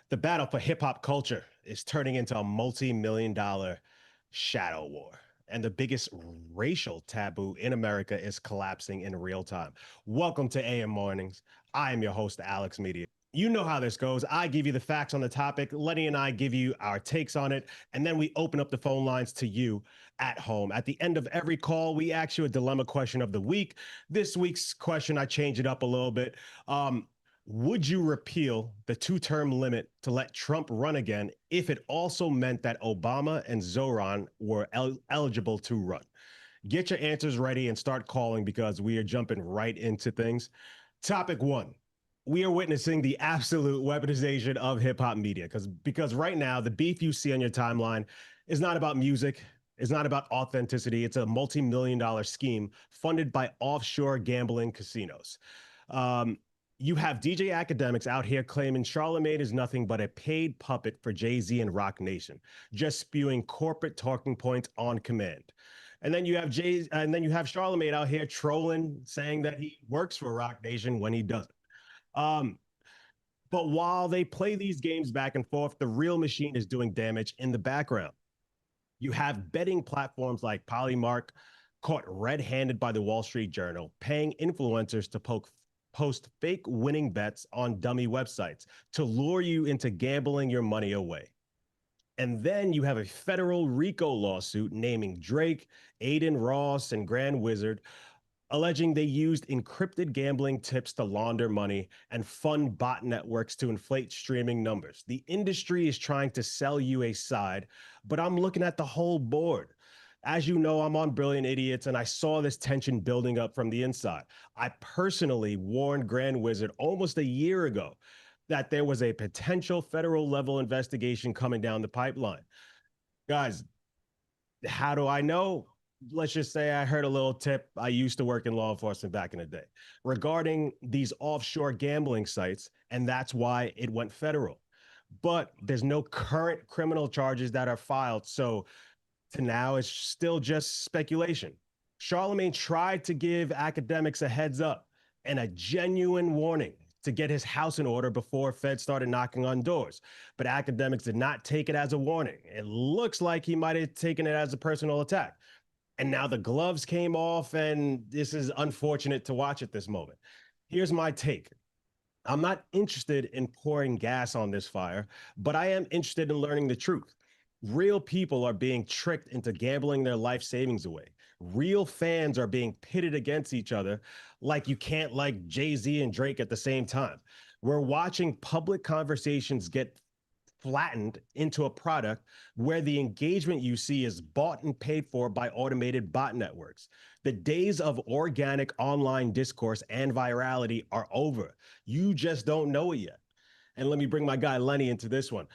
The battle for hip hop culture is turning into a multi-million dollar shadow war. And the biggest racial taboo in America is collapsing in real time. Welcome to AM Mornings. I am your host, Alexx Media. You know how this goes. I give you the facts on the topic. Lenny and I give you our takes on it. And then we open up the phone lines to you at home. At the end of every call, we ask you a dilemma question of the week. This week's question, I change it up a little bit. Would you repeal the two-term limit to let Trump run again if it also meant that Obama and Zoran were eligible to run? Get your answers ready and start calling because we are jumping right into things. Topic one. We are witnessing the absolute weaponization of hip hop media because right now the beef you see on your timeline is not about music, it's not about authenticity. It's a multi-million dollar scheme funded by offshore gambling casinos. Um, you have DJ Akademiks out here claiming Charlamagne is nothing but a paid puppet for Jay-Z and ROC Nation, just spewing corporate talking points on command. And then you have Charlamagne out here trolling, saying that he works for ROC Nation when he doesn't. Um, but while they play these games back and forth, the real machine is doing damage in the background. You have betting platforms like Polymarket caught red-handed by the Wall Street Journal, paying influencers to post fake winning bets on dummy websites to lure you into gambling your money away. And then you have a federal RICO lawsuit naming Drake, Aiden Ross, and Grand Wizard, alleging they used encrypted gambling tips to launder money and fund bot networks to inflate streaming numbers. The industry is trying to sell you a side, but I'm looking at the whole board. As you know, I'm on Brilliant Idiots, and I saw this tension building up from the inside. I personally warned Grand Wizard almost a year ago that there was a potential federal level investigation coming down the pipeline. Guys, how do I know? Let's just say I heard a little tip. I used to work in law enforcement back in the day regarding these offshore gambling sites, and that's why it went federal. But there's no current criminal charges that are filed. So to now, it's still just speculation. Charlamagne tried to give Akademiks a heads up and a genuine warning to get his house in order before Fed started knocking on doors. But Akademiks did not take it as a warning. It looks like he might have taken it as a personal attack. And now the gloves came off, and this is unfortunate to watch at this moment. Here's my take. I'm not interested in pouring gas on this fire, but I am interested in learning the truth. Real people are being tricked into gambling their life savings away. Real fans are being pitted against each other like you can't like Jay-Z and Drake at the same time. We're watching public conversations get flattened into a product where the engagement you see is bought and paid for by automated bot networks. The days of organic online discourse and virality are over. You just don't know it yet. And let me bring my guy Lenny into this one.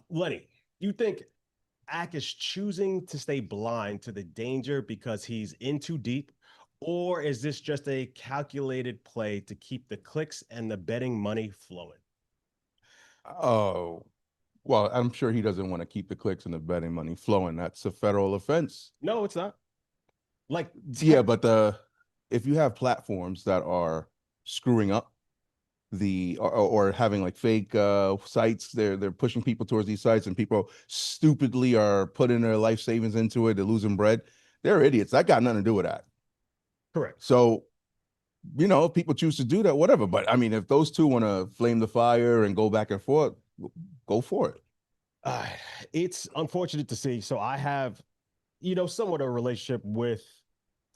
Lenny, you think Ack is choosing to stay blind to the danger because he's in too deep? Or is this just a calculated play to keep the clicks and the betting money flowing? Oh, well, I'm sure he doesn't want to keep the clicks and the betting money flowing. That's a federal offense. No, it's not. Like, Yeah, but if you have platforms that are screwing up or having like fake sites, they're pushing people towards these sites, and people stupidly are putting their life savings into it, they're losing bread. They're idiots. That got nothing to do with that. correct. So, if people choose to do that, whatever. But I mean, if those two want to flame the fire and go back and forth, go for it. Uh, it's unfortunate to see. So I have, somewhat of a relationship with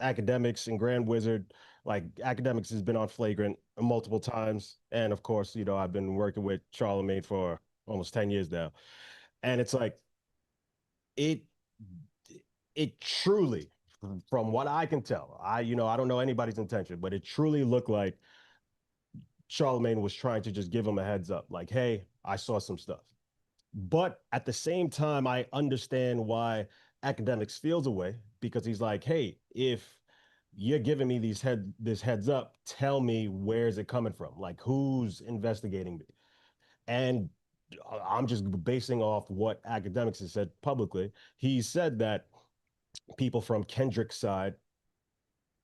Akademiks and Grand Wizard. Like Akademiks has been on Flagrant multiple times. And of course, I've been working with Charlamagne for almost 10 years now. And it's like, it, it truly, from what I can tell, I don't know anybody's intention, but it truly looked like Charlamagne was trying to just give him a heads up. Like, hey, I saw some stuff. But at the same time, I understand why Akademiks feels away because he's like, hey, if you're giving me this heads up, tell me where's it coming from? Like who's investigating me? And I'm just basing off what Akademiks has said publicly. He said that people from Kendrick's side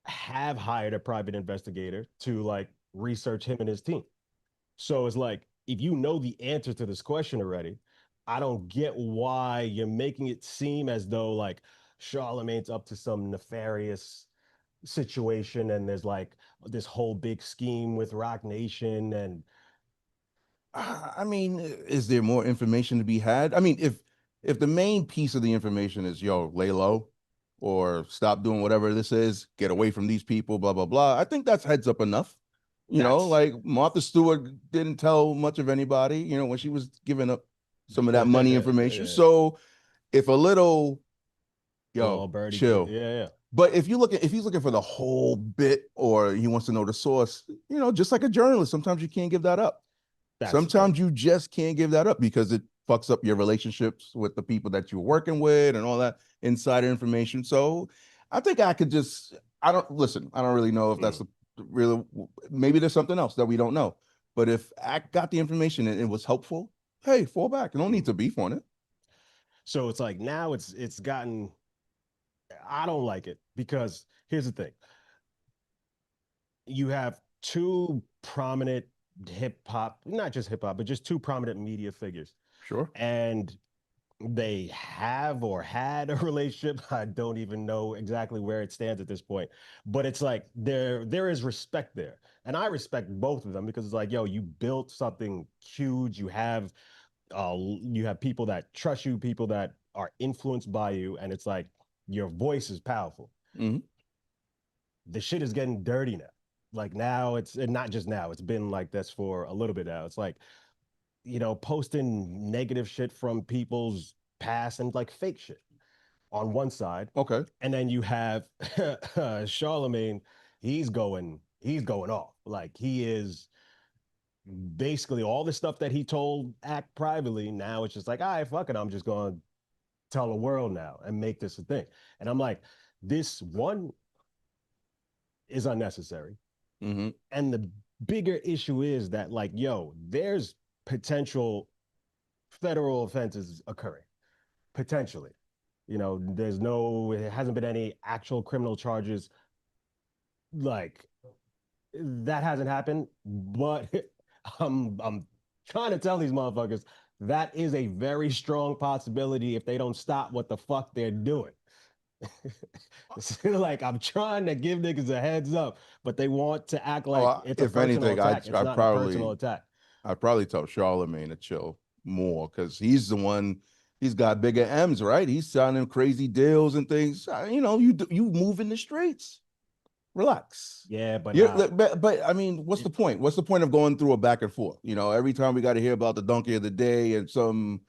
have hired a private investigator to like research him and his team. So it's like if you know the answer to this question already, I don't get why you're making it seem as though like Charlamagne's up to some nefarious situation and there's like this whole big scheme with ROC Nation and I mean, is there more information to be had? I mean, if the main piece of the information is yo, lay low or stop doing whatever this is, get away from these people, blah blah blah. I think that's heads up enough. that's Like Martha Stewart didn't tell much of anybody, when she was giving up some of that money information. yeah, So if a little, little yo, birdie get chill. yeah, yeah. But if he's looking for the whole bit or he wants to know the source, just like a journalist, sometimes you can't give that up. That's the thing. Sometimes you just can't give that up because it fucks up your relationships with the people that you're working with and all that insider information. So I think I could just, I don't listen. I don't really know if that's Mm. the real, maybe there's something else that we don't know. But if I got the information and it was helpful, hey, fall back. You don't need Mm. to beef on it. So it's like now it's gotten I don't like it because here's the thing. You have two prominent hip hop, not just hip hop, but just two prominent media figures. Sure. And they have or had a relationship. I don't even know exactly where it stands at this point, but it's like there is respect there, and I respect both of them because it's like, yo, you built something huge. You have people that trust you, people that are influenced by you, and it's like your voice is powerful. Mm-hmm. The shit is getting dirty now. Like now, it's and not just now. It's been like this for a little bit now. It's like posting negative shit from people's past and like fake shit on one side, Okay. and then you have Charlamagne. He's going off. Like he is basically all the stuff that he told Act privately. Now it's just like, all right, fuck it. I'm just going to tell the world now and make this a thing. And I'm like, this one is unnecessary. Mm-hmm. And the bigger issue is that, like, yo, there's potential federal offenses occurring potentially. It hasn't been any actual criminal charges. Like that hasn't happened, but I'm trying to tell these motherfuckers that is a very strong possibility if they don't stop what the fuck they're doing. Like I'm trying to give niggas a heads up, but they want to act Oh, like it's a if personal anything, attack. It's I not a personal probably attack. I'd probably tell Charlemagne to chill more because he's the one. He's got bigger M's, right? He's signing crazy deals and things. You move in the streets. Relax. Yeah, but Yeah, nah. but I mean, what's the point? What's the point of going through a back and forth? Every time we got to hear about the donkey of the day and some,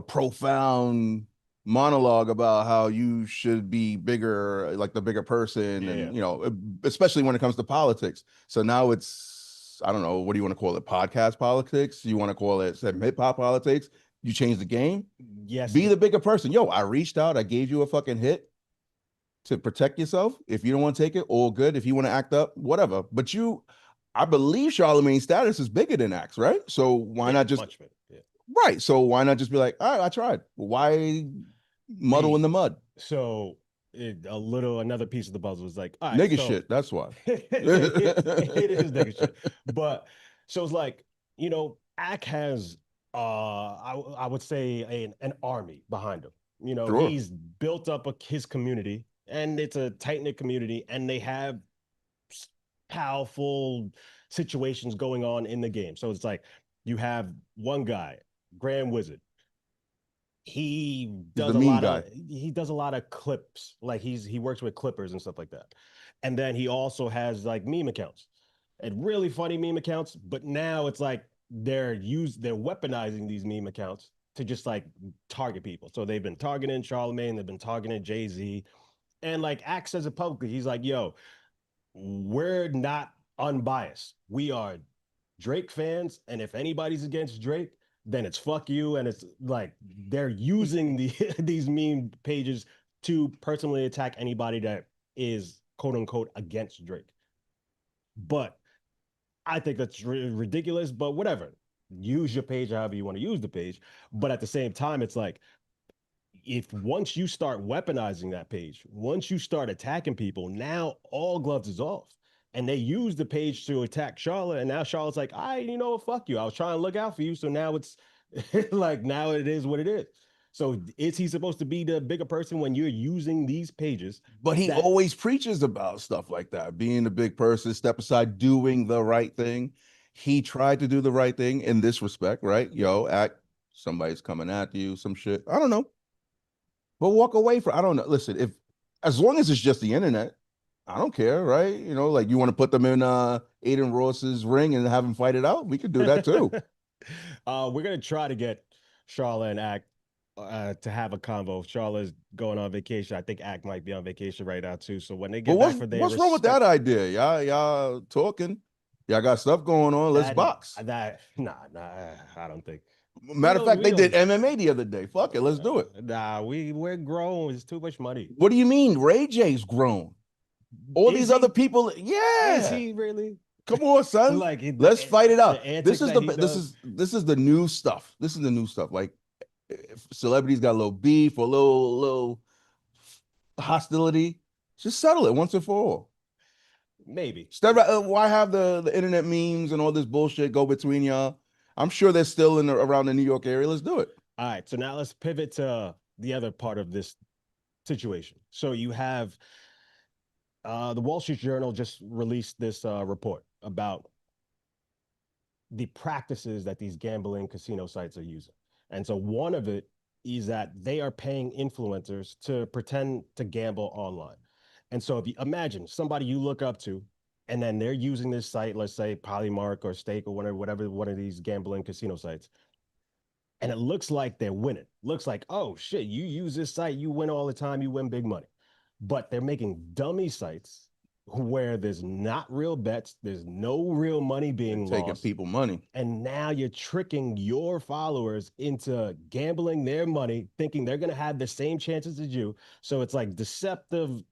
profound monologue about how you should be bigger, like the bigger person, Yeah. and especially when it comes to politics. So now it's, I don't know, what do you want to call it? Podcast politics? You want to call it some hip hop politics? You change the game. Yes. Be the bigger person. Yo, I reached out. I gave you a fucking hit to protect yourself. If you don't want to take it, all good. If you want to act up, whatever. But I believe Charlemagne's status is bigger than Axe, right? So why Yeah, not just much better. Yeah. right? So why not just be like, all right, I tried. Why muddle in The the mud? so another piece of the puzzle is like, all right, Nigga so shit. That's why. it is nigga shit. But so it's like, Ack has I would say an army behind him. Sure. He's built up his community and it's a tight-knit community and they have powerful situations going on in the game. So it's like you have one guy, Grand Wizard. he He's the does a mean lot guy. of he does a lot of clips, like he works with clippers and stuff like that, and then he also has like meme accounts and really funny meme accounts, but now it's like they're weaponizing these meme accounts to just like target people. So they've been targeting Charlemagne, they've been targeting Jay-Z, and like Axe says it publicly, he's like, yo, we're not unbiased, we are Drake fans, and if anybody's against Drake, then it's fuck you. And it's like they're using these meme pages to personally attack anybody that is quote unquote against Drake. But I think that's ridiculous. But whatever, use your page however you want to use the page. But at the same time, it's like if once you start weaponizing that page, once you start attacking people, now all gloves is off. And they used the page to attack Charlotte, and now Charlotte's like, you know what, fuck you. I was trying to look out for you, so now it's like now it is what it is. So is he supposed to be the bigger person when you're using these pages? But he That always preaches about stuff like that, being the big person, step aside, doing the right thing. He tried to do the right thing in this respect, right? Yo, act, somebody's coming at you, some shit. I don't know. But walk away from, I don't know. Listen, if as long as it's just the internet, I don't care, right? You know, like you want to put them in Aiden Ross's ring and have him fight it out, we could do that too. we're gonna try to get Charlotte and Act to have a convo. Charlotte's going on vacation. I think Act might be on vacation right now too. So when they But get back for their what's wrong with that idea? Y'all talking. Y'all got stuff going on. Let's box. Nah, I don't think. Matter of fact, they did MMA the other day. Fuck it, let's do it. Nah, we're grown. It's too much money. What do you mean? Ray J's grown. All these other people, yeah. Is he really? Come on, son. Like let's fight it out. This is the new stuff. This is the new stuff. Like if celebrities got a little beef or a little hostility, just settle it once and for all. Maybe. Why have the internet memes and all this bullshit go between y'all? I'm sure they're still around the New York area. Let's do it. All right. So now let's pivot to the other part of this situation. So you have the Wall Street Journal just released this report about the practices that these gambling casino sites are using. And so one of it is that they are paying influencers to pretend to gamble online. And so if you imagine somebody you look up to, and then they're using this site, let's say Polymarket or Stake or whatever one of these gambling casino sites, and it looks like they're winning. Looks like, oh shit, you use this site, you win all the time, you win big money. But they're making dummy sites where there's not real bets, there's no real money being lost. Taking people money. And now you're tricking your followers into gambling their money, thinking they're going to have the same chances as you. So it's like deceptive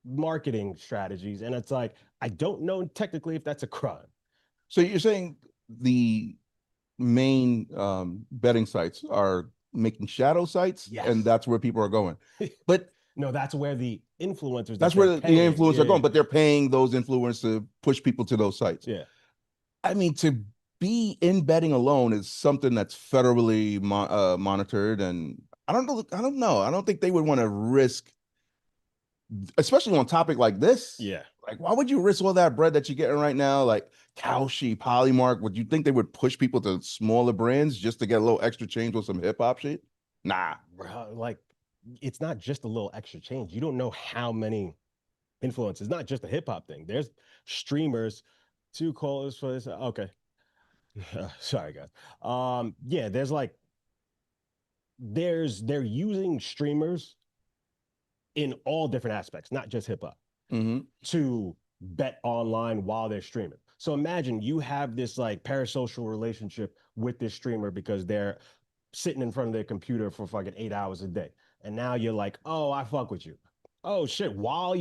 marketing strategies. And it's like, I don't know technically if that's a crime. So you're saying the main betting sites are making shadow sites, yes, and that's where people are going. But no, that's where the influencers. That's where the influencers are going, but they're paying those influencers to push people to those sites. Yeah, I mean, to be in betting alone is something that's federally monitored, and I don't know. I don't think they would want to risk, especially on a topic like this. Yeah, like why would you risk all that bread that you're getting right now? Like Kalshi, Polymark, would you think they would push people to smaller brands just to get a little extra change with some hip hop shit? Nah, bro, like. It's not just a little extra change. You don't know how many influencers, not just a hip hop thing. There's streamers, 2 callers for this. Okay. Sorry, guys. Yeah, they're using streamers in all different aspects, not just hip hop, to bet online while they're streaming. So imagine you have this like parasocial relationship with this streamer because they're sitting in front of their computer for fucking 8 hours a day. And now you're like, oh, I fuck with you. Oh shit, while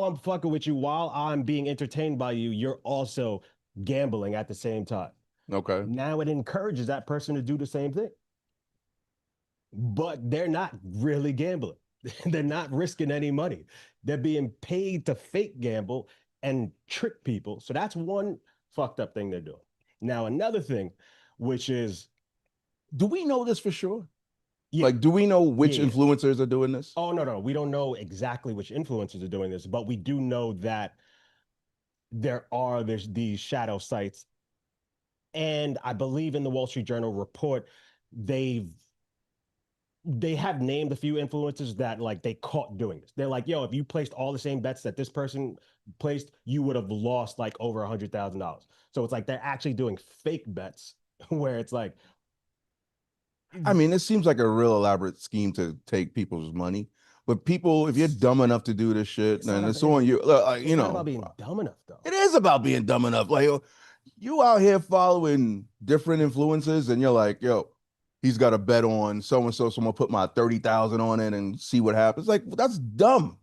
I'm fucking with you, while I'm being entertained by you, you're also gambling at the same time. Okay. Now it encourages that person to do the same thing. But they're not really gambling. They're not risking any money. They're being paid to fake gamble and trick people. So that's one fucked up thing they're doing. Now, another thing, which is, do we know this for sure? Yeah. Like, do we know which influencers are doing this? Oh, no. We don't know exactly which influencers are doing this, but we do know that there's these shadow sites. And I believe in the Wall Street Journal report, they have named a few influencers that like they caught doing this. They're like, yo, if you placed all the same bets that this person placed, you would have lost like over $100,000. So it's like they're actually doing fake bets where it's like, I mean, it seems like a real elaborate scheme to take people's money. But people, if you're dumb enough to do this shit, then it's on you. It's not about being dumb enough, though. It is about being dumb enough. Like, you out here following different influences, and you're like, yo, he's got a bet on so-and-so, so I'm going to put my 30,000 on it and see what happens. Like, that's dumb.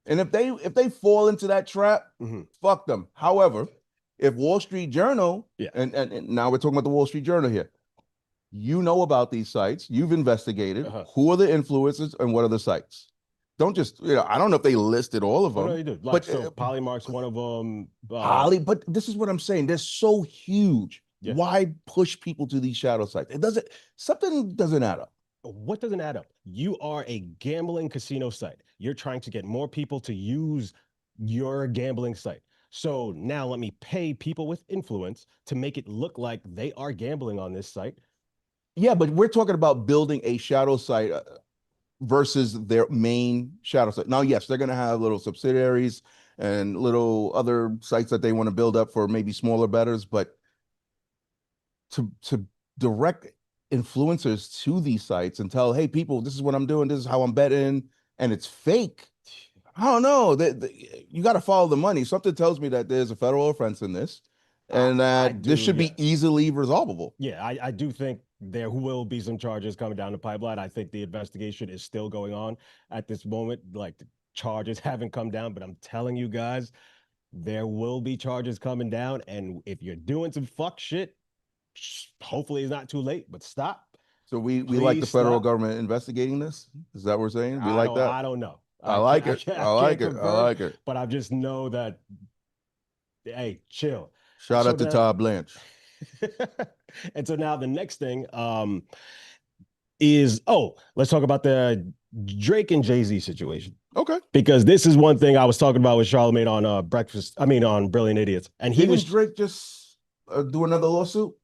And if they fall into that trap, fuck them. However, if Wall Street Journal, and now we're talking about the Wall Street Journal here, you know about these sites, you've investigated, who are the influencers and what are the sites? don't just, I don't know if they listed all of Oh no, them, you do. Like but so, Polymarket's one of them. but this is what I'm saying. They're so huge. Yeah. Why push people to these shadow sites? Something doesn't add up. What doesn't add up? You are a gambling casino site. You're trying to get more people to use your gambling site. So now let me pay people with influence to make it look like they are gambling on this site. Yeah, but we're talking about building a shadow site versus their main shadow site. Now, yes, they're going to have little subsidiaries and little other sites that they want to build up for maybe smaller bettors, but to direct influencers to these sites and tell, hey, people, this is what I'm doing, this is how I'm betting, and it's fake. I don't know. You got to follow the money. Something tells me that there's a federal offense in this, and that this should be easily resolvable. Yeah, I do think there will be some charges coming down the pipeline. I think the investigation is still going on at this moment. Like the charges haven't come down, but I'm telling you guys, there will be charges coming down. And if you're doing some fuck shit, hopefully it's not too late, but stop. So we like the federal government investigating this. Is that what we're saying? We like that. I don't know. I like it. I like it. I like it. But I just know that. Hey, chill. Shout out to Todd Blanche. And so now the next thing is let's talk about the Drake and Jay-Z situation. Okay. Because this is one thing I was talking about with Charlamagne on on Brilliant Idiots. And Didn't Drake just do another lawsuit?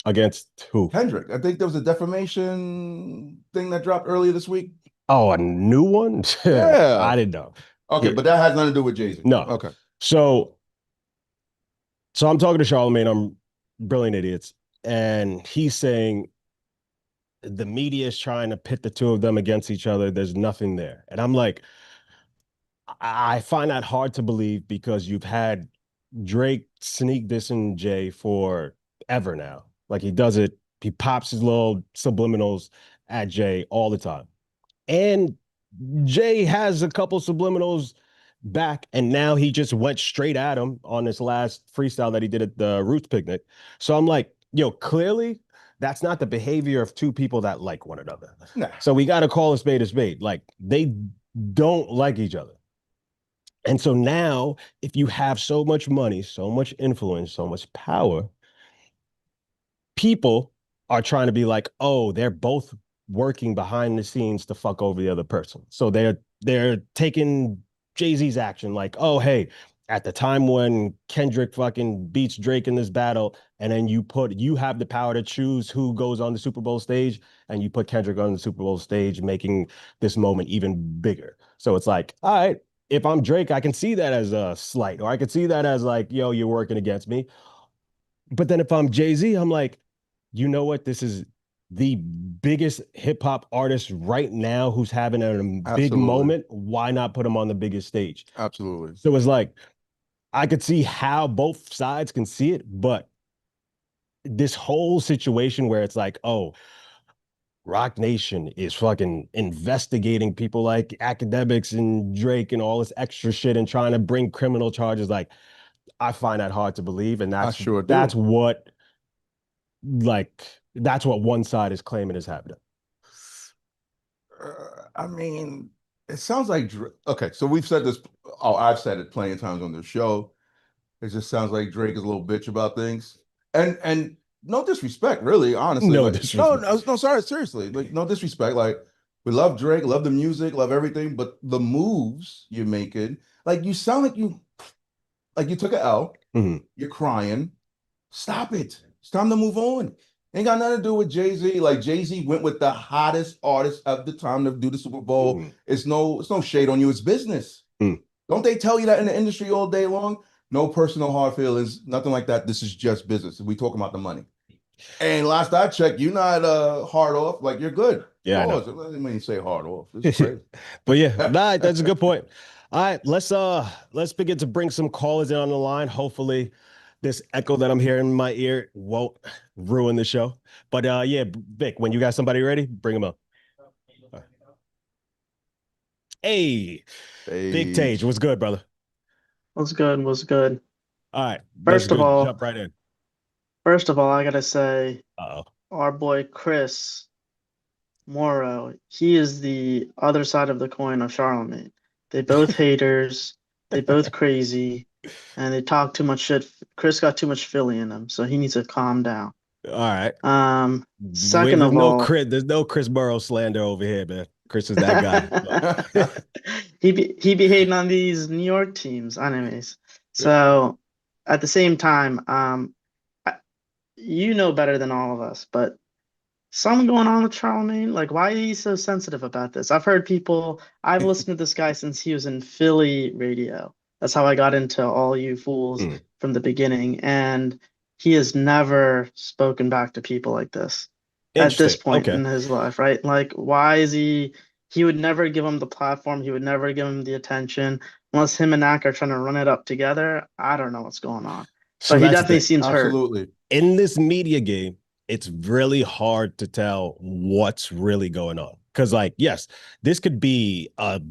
Against who? Kendrick. I think there was a defamation thing that dropped earlier this week. Oh, a new one? Yeah. I didn't know. Okay, but that has nothing to do with Jay-Z. No. Okay. So I'm talking to Charlamagne on Brilliant Idiots, and he's saying the media is trying to pit the two of them against each other. There's nothing there. And I'm like, I find that hard to believe because you've had Drake sneak dissing Jay for ever now. Like he does it, he pops his little subliminals at Jay all the time. And Jay has a couple subliminals back, and now he just went straight at him on this last freestyle that he did at the Roots picnic. So I'm like, clearly that's not the behavior of two people that like one another. Nah. So we got to call a spade a spade. Like they don't like each other. And so now, if you have so much money, so much influence, so much power, people are trying to be like, oh, they're both working behind the scenes to fuck over the other person. So they're taking Jay-Z's action like, oh, hey, at the time when Kendrick fucking beats Drake in this battle, and then you have the power to choose who goes on the Super Bowl stage, and you put Kendrick on the Super Bowl stage, making this moment even bigger. So it's like, all right, if I'm Drake, I can see that as a slight, or I could see that as like, yo, you're working against me. But then if I'm Jay-Z, I'm like, you know what? This is the biggest hip hop artist right now who's having a big moment. Why not put him on the biggest stage? Absolutely. So it's like, I could see how both sides can see it, but this whole situation where it's like, oh, ROC Nation is fucking investigating people like Akademiks and Drake and all this extra shit and trying to bring criminal charges. Like, I find that hard to believe. And that's what one side is claiming is happening. I mean, it sounds like okay. So we've said this. Oh, I've said it plenty of times on the show. It just sounds like Drake is a little bitch about things, and no disrespect, really, honestly. No like, disrespect. No, sorry, seriously. Like, no disrespect. Like, we love Drake, love the music, love everything, but the moves you're making, like, you sound like you took an L. Mm-hmm. You're crying. Stop it. It's time to move on. Ain't got nothing to do with Jay-Z. Like, Jay-Z went with the hottest artist of the time to do the Super Bowl. Mm-hmm. It's no shade on you. It's business. Mm. Don't they tell you that in the industry all day long? No personal hard feelings, nothing like that. This is just business. We talking about the money. And last I checked, you're not hard off. Like, you're good. Yeah, I didn't mean say hard off. This is crazy. But yeah, that's a good point. All right, let's begin to bring some callers in on the line. Hopefully, this echo that I'm hearing in my ear won't ruin the show. But yeah, Vic, when you got somebody ready, bring them up. Right. Hey, Big Tage, what's good, brother? What's good? What's good? All right. First of all, jump right in. I gotta say, our boy Chris Moro, he is the other side of the coin of Charlamagne. They both haters, they both crazy, and they talk too much shit. Chris got too much Philly in him, so he needs to calm down. All right. Second There's of all, There's no Chris Burrow slander over here, man. Chris is that guy. he be hating on these New York teams, anyways. So at the same time, you know better than all of us, but something going on with Charlamagne. Like, why is he so sensitive about this? I've heard people, I've listened to this guy since he was in Philly radio. That's how I got into All You Fools from the beginning. And he has never spoken back to people like this at this point in his life, right? Like, why is he would never give him the platform. He would never give him the attention unless him and Ak are trying to run it up together. I don't know what's going on. So but he definitely seems hurt. Absolutely. In this media game, it's really hard to tell what's really going on. Because, like, yes, this could be a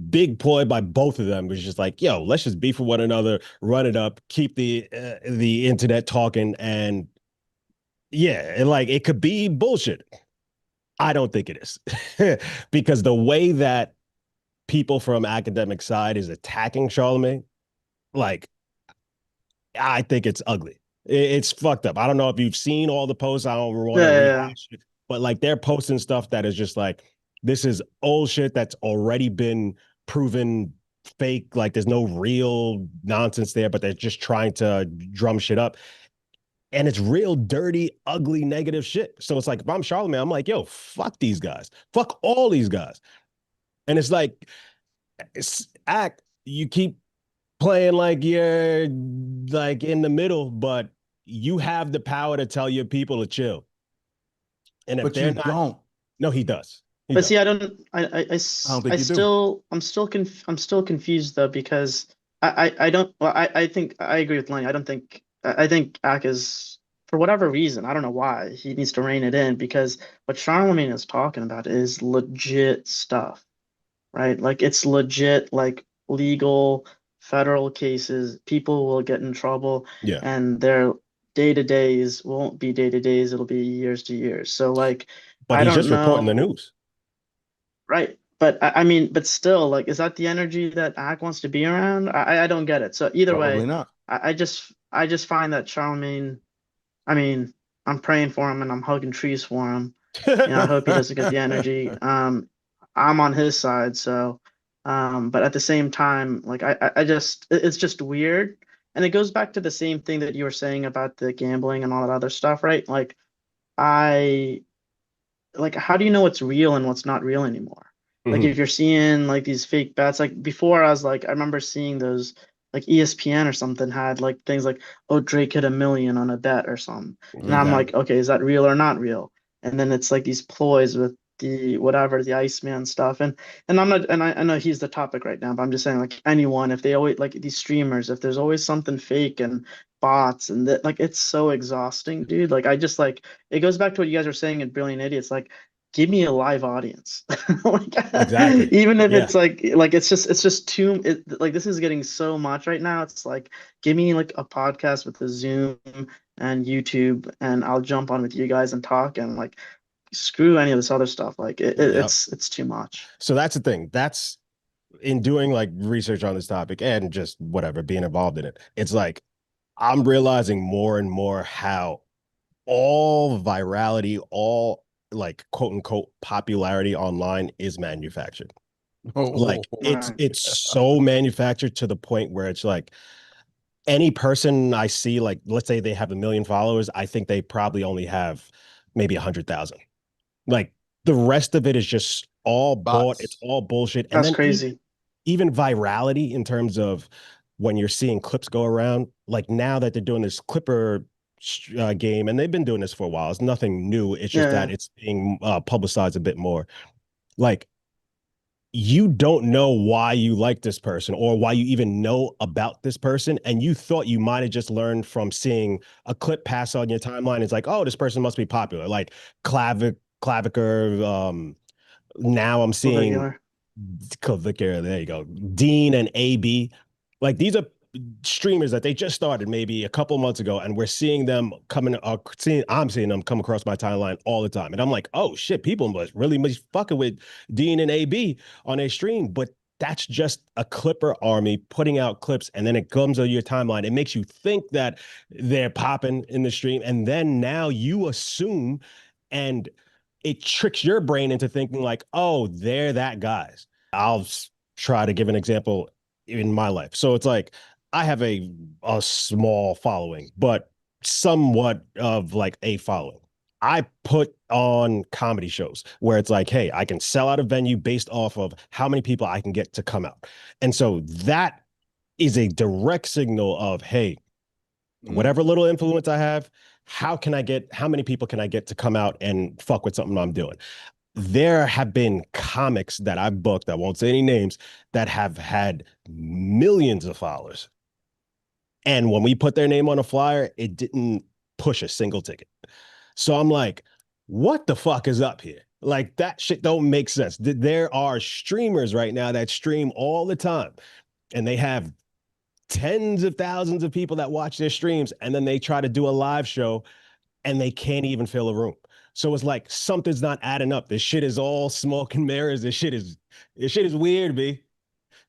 big ploy by both of them. It's just like, yo, let's just beef with one another, run it up, keep the internet talking, and yeah, and like it could be bullshit. I don't think it is because the way that people from Akademiks side is attacking Charlamagne, like, I think it's ugly. It's fucked up. I don't know if you've seen all the posts. I don't want to rehash it, but like they're posting stuff that is just like, this is old shit that's already been proven fake. Like there's no real nonsense there, but they're just trying to drum shit up. And it's real dirty, ugly, negative shit. So it's like, if I'm Charlamagne, I'm like, yo, fuck these guys. Fuck all these guys. And it's like, you keep playing like you're like in the middle, but you have the power to tell your people to chill. And if but they're you not, don't. No, he does. But see, I'm still confused though, because I think I agree with Lenny. I think Ak is, for whatever reason, I don't know why, he needs to rein it in, because what Charlamagne is talking about is legit stuff, right? Like it's legit, like legal federal cases. People will get in trouble, Yeah. and their day-to-days won't be day-to-days, it'll be years to years. So like, but I he's don't just reporting the know. news. Right. But I mean, but still, like, is that the energy that Ak wants to be around? I don't get it. So either Probably way, not. I just find that Charlamagne, I mean, I'm praying for him and I'm hugging trees for him. You know, I hope he doesn't get the energy. I'm on his side, so but at the same time, like I just it's just weird. And it goes back to the same thing that you were saying about the gambling and all that other stuff, right? I like how do you know what's real and what's not real anymore? Like if you're seeing like these fake bets, like before I was like, I remember seeing those, like ESPN or something had like things like, oh, Drake hit 1 million on a bet or something. And I'm like, okay, is that real or not real? And then it's like these ploys with the whatever, the Iceman stuff. And I'm not, and I know he's the topic right now, but I'm just saying, like, anyone, if they always, like, these streamers, if there's always something fake and bots and that, like, it's so exhausting, dude. Like, I just, like, it goes back to what you guys were saying in Brilliant Idiots, like, give me a live audience. Like, Exactly. Even if it's like it's just too like this is getting so much right now. It's like, give me like a podcast with the Zoom and YouTube, and I'll jump on with you guys and talk, and like, screw any of this other stuff. Like it's too much. So that's the thing. That's in doing like research on this topic and just whatever, being involved in it. It's like I'm realizing more and more how all virality, all like quote unquote popularity online is manufactured. Like it's so manufactured to the point where it's like any person I see, like let's say they have 1 million followers, I think they probably only have maybe 100,000. Like the rest of it is just all bought. It's all bullshit. And That's then crazy. even virality in terms of when you're seeing clips go around, like now that they're doing this Clipper game, and they've been doing this for a while. It's nothing new. It's just that it's being publicized a bit more. Like, you don't know why you like this person or why you even know about this person. And you thought you might have just learned from seeing a clip pass on your timeline. It's like, oh, this person must be popular. Like Clavicker. Now I'm seeing Clavicker. There you go. Dean and AB. Like these are streamers that they just started maybe a couple months ago, and we're seeing them coming. I'm seeing them come across my timeline all the time, and I'm like, oh shit, people must really be fucking with Dean and AB on a stream, but that's just a clipper army putting out clips, and then it comes on your timeline. It makes you think that they're popping in the stream, and then now you assume, and it tricks your brain into thinking like, oh, they're that guys. I'll try to give an example in my life. So it's like I have a small following, but somewhat of like a following. I put on comedy shows where it's like, hey, I can sell out a venue based off of how many people I can get to come out. And so that is a direct signal of, hey, whatever little influence I have, how many people can I get to come out and fuck with something I'm doing? There have been comics that I've booked, I won't say any names, that have had millions of followers. And when we put their name on a flyer, it didn't push a single ticket. So I'm like, what the fuck is up here? Like, that shit don't make sense. There are streamers right now that stream all the time, and they have tens of thousands of people that watch their streams, and then they try to do a live show and they can't even fill a room. So it's like something's not adding up. This shit is all smoke and mirrors. This shit is weird, B.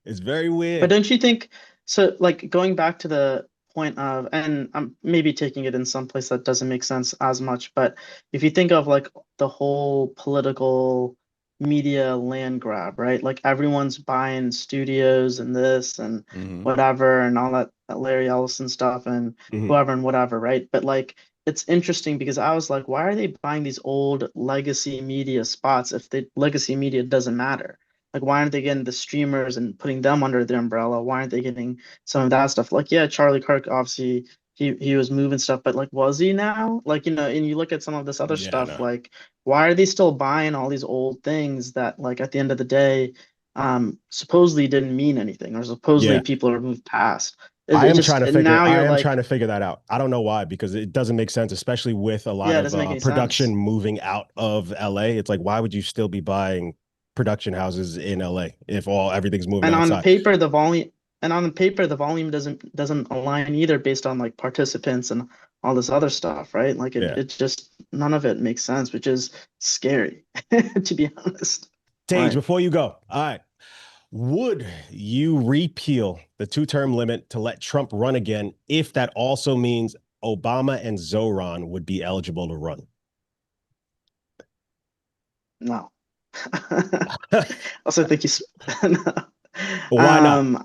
It's very weird. But don't you think so? Like going back to the point of, and I'm maybe taking it in some place that doesn't make sense as much, but if you think of like the whole political media land grab, right? Like everyone's buying studios and this and whatever and all that Larry Ellison stuff and whoever and whatever, right? But like it's interesting because I was like, why are they buying these old legacy media spots if the legacy media doesn't matter? Like, why aren't they getting the streamers and putting them under their umbrella? Why aren't they getting some of that stuff? Like, yeah, Charlie Kirk, obviously, he was moving stuff, but like, was he now? Like, you know, and you look at some of this other stuff, like, why are they still buying all these old things that, like, at the end of the day, supposedly didn't mean anything, or supposedly people are moved past? I am trying to figure that out. I don't know why, because it doesn't make sense, especially with a lot of production moving out of LA. It's like, why would you still be buying production houses in LA if everything's moving outside? On the paper the volume doesn't align either based on like participants and all this other stuff, right? Like it just none of it makes sense, which is scary to be honest. Tage, before you go, all right, would you repeal the 2-term limit to let Trump run again if that also means Obama and Zoran would be eligible to run? No. Also think he's no. Why not?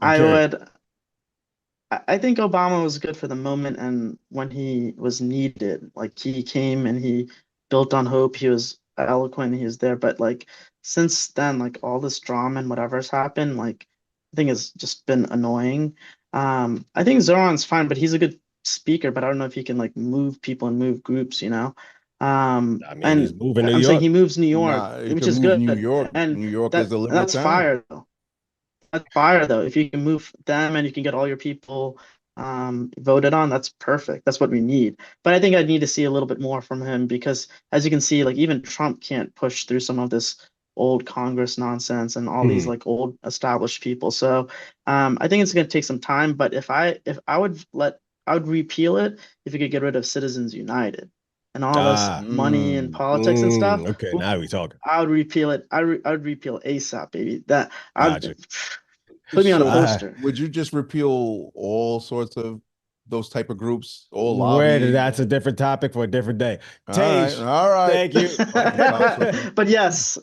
I think Obama was good for the moment and when he was needed. Like he came and he built on hope, he was eloquent, he was there, but like since then, like all this drama and whatever's happened, like I think it's just been annoying. I think Zoran's fine, but he's a good speaker, but I don't know if he can like move people and move groups, you know. I mean, he's moving New York. Saying he moves New York, which is good. New York, and New York is a liberal that's town. fire though. That's fire though. If you can move them and you can get all your people voted on, that's perfect. That's what we need. But I think I'd need to see a little bit more from him because as you can see, like even Trump can't push through some of this old Congress nonsense and all these like old established people. So I think it's going to take some time. But if I would repeal it if you could get rid of Citizens United and all this money and politics and stuff. Okay, now we talking. I would repeal it. I would repeal ASAP, baby. That put me on a poster. Would you just repeal all sorts of those type of groups? That's a different topic for a different day. Tage, all right. Thank you. But yes.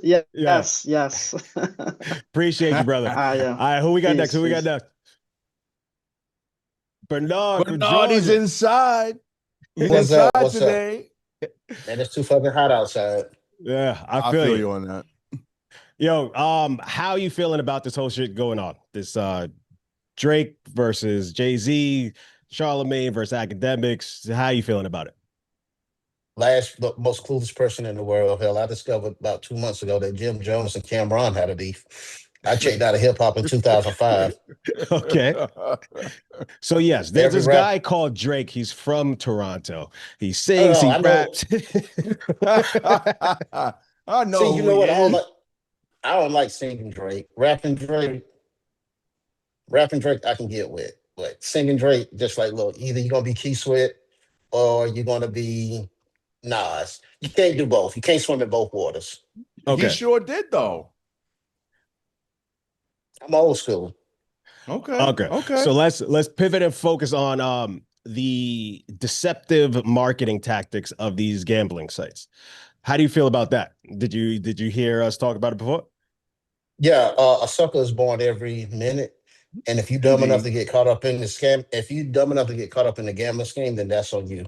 Appreciate you, brother. Yeah. All right, who we got next? Bernard is inside. He's What's inside up? today. And it's too fucking hot outside. Yeah, I feel you on that. Yo, how you feeling about this whole shit going on? This Drake versus Jay-Z, Charlamagne versus Akademiks. How you feeling about it? The most clueless person in the world. Hell, I discovered about 2 months ago that Jim Jones and Cameron had a beef. I checked out of hip hop in 2005. Okay. So yes, there's this guy called Drake. He's from Toronto. He sings, he raps. I know. See, you know what? I don't like singing Drake. Rapping Drake, I can get with. But singing Drake, just like, look, either you're gonna be Key Sweat or you're gonna be Nas. You can't do both. You can't swim in both waters. He Okay. sure did though. I'm old school. Okay. So let's pivot and focus on the deceptive marketing tactics of these gambling sites. How do you feel about that? Did you hear us talk about it before? Yeah, a sucker is born every minute. And if you're dumb enough to get caught up in the scam, if you're dumb enough to get caught up in the gambling scheme, then that's on you.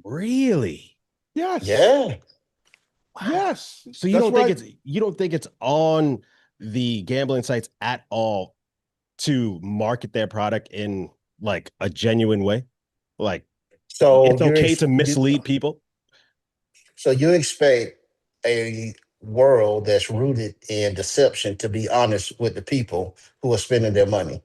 Really? Yes. Yeah. Yes. So you don't think it's on the gambling sites at all to market their product in like a genuine way? Like, So it's okay to mislead people? So you expect a world that's rooted in deception to be honest with the people who are spending their money.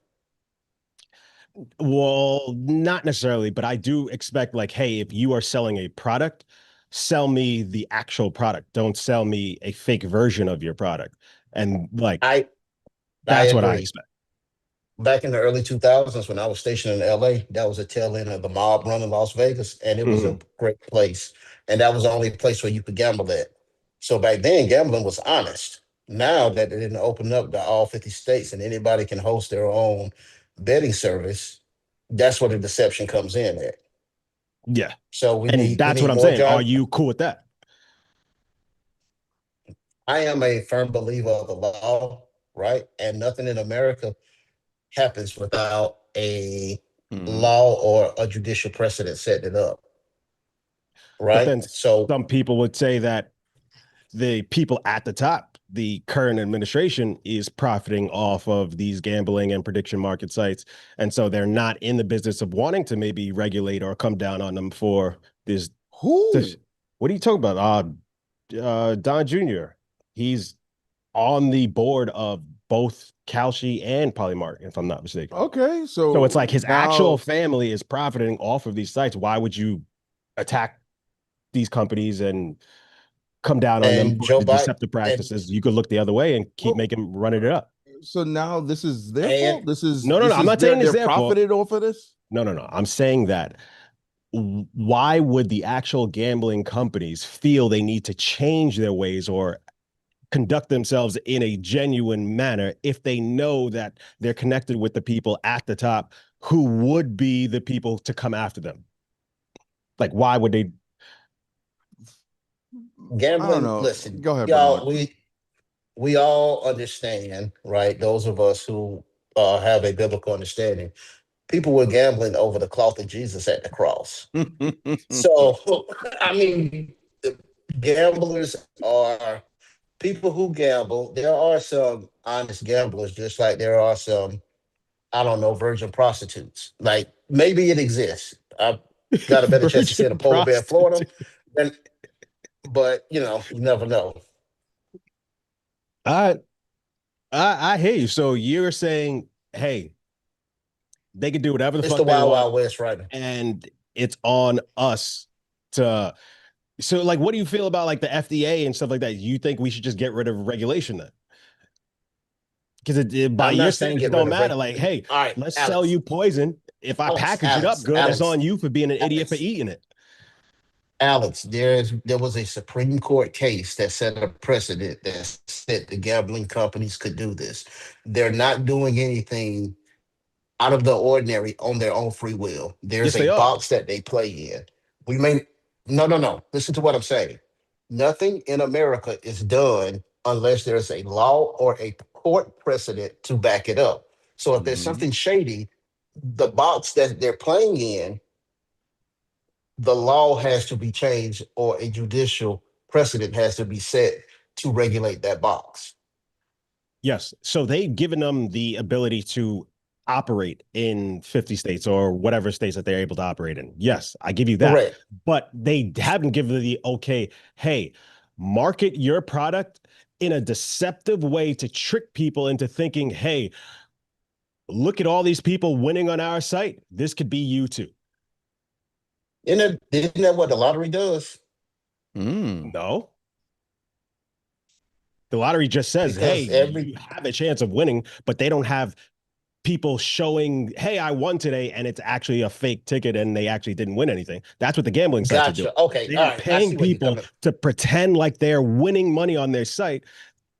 Well, not necessarily, but I do expect, like, hey, if you are selling a product, sell me the actual product. Don't sell me a fake version of your product. And like, I that's what I agree. expect. Back in the early 2000s, when I was stationed in LA, that was a tail end of the mob run in Las Vegas, and it was a great place. And that was the only place where you could gamble at. So back then, gambling was honest. Now that it didn't open up to all 50 states and anybody can host their own betting service, that's where the deception comes in at. Yeah. So we And that's what need I'm more saying. Are jobs. you cool with that? I am a firm believer of the law, right? And nothing in America happens without a law or a judicial precedent setting it up, But right? then So, some people would say that the people at the top, the current administration, is profiting off of these gambling and prediction market sites. And so they're not in the business of wanting to maybe regulate or come down on them for this. What are you talking about? Don Jr. He's on the board of both Kalshi and Polymarket, if I'm not mistaken. Okay, So it's like his now, actual family is profiting off of these sites. Why would you attack these companies and come down on them and for Joe the Biden, deceptive practices? You could look the other way and keep Well, making running it up. so now this is their and fault. This is No. I'm not saying it's they're their fault. profited off of this. No. I'm saying that why would the actual gambling companies feel they need to change their ways or conduct themselves in a genuine manner if they know that they're connected with the people at the top who would be the people to come after them? Like, why would they? gambling. I don't know. Listen, Go ahead, y'all. Bernard. We all understand, right? Those of us who have a biblical understanding. People were gambling over the cloth of Jesus at the cross. So, I mean, gamblers are people who gamble. There are some honest gamblers, just like there are some, I don't know, virgin prostitutes. Like maybe it exists. I've got a better chance to see a Virgin polar bear in Florida, prostitute. but you never know. I hear you. So you're saying, hey, they can do whatever the It's fuck the they Wild want, Wild West, right? and it's on us to. So, like, what do you feel about like the FDA and stuff like that? You think we should just get rid of regulation then? Because by I'm your not saying standards, it get rid don't of matter. Like, hey, All right, let's sell Alex. you poison. If I package it up good, it's on you for being an idiot for eating it. Alex, there was a Supreme Court case that set a precedent that said the gambling companies could do this. They're not doing anything out of the ordinary on their own free will. There's Yes, they a are. box that they play in. We may no. Listen to what I'm saying. Nothing in America is done unless there's a law or a court precedent to back it up. So if there's something shady, the box that they're playing in, the law has to be changed or a judicial precedent has to be set to regulate that box. Yes. So they've given them the ability to operate in 50 states or whatever states that they're able to operate in. Yes, I give you that. Correct. But they haven't given the okay, hey, market your product in a deceptive way to trick people into thinking, hey, look at all these people winning on our site. This could be you too. Isn't that what the lottery does? No. The lottery just says, Because hey, you have a chance of winning, but they don't have people showing, hey, I won today, and it's actually a fake ticket and they actually didn't win anything. That's what the gambling sites are doing. Okay. They All are right. paying people to pretend like they're winning money on their site,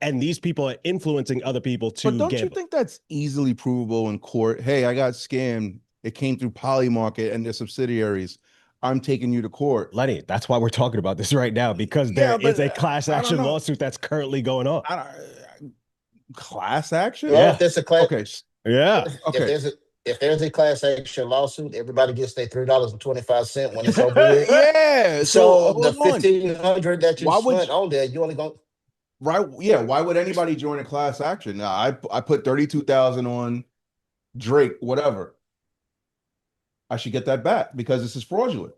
and these people are influencing other people to But don't gamble. you think that's easily provable in court? Hey, I got scammed. It came through Polymarket and their subsidiaries. I'm taking you to court. Lenny, that's why we're talking about this right now, because there is a class action lawsuit that's currently going on. Class action? Well, Yeah. if there's a class, Okay. Yeah. Okay. If there's a class action lawsuit, everybody gets their $3.25 when it's over with. Yeah. So the hold on. $1,500 that you spent on there, you only go. Right. Yeah. Why would anybody join a class action? Now, I put 32,000 on Drake, whatever. I should get that back because this is fraudulent.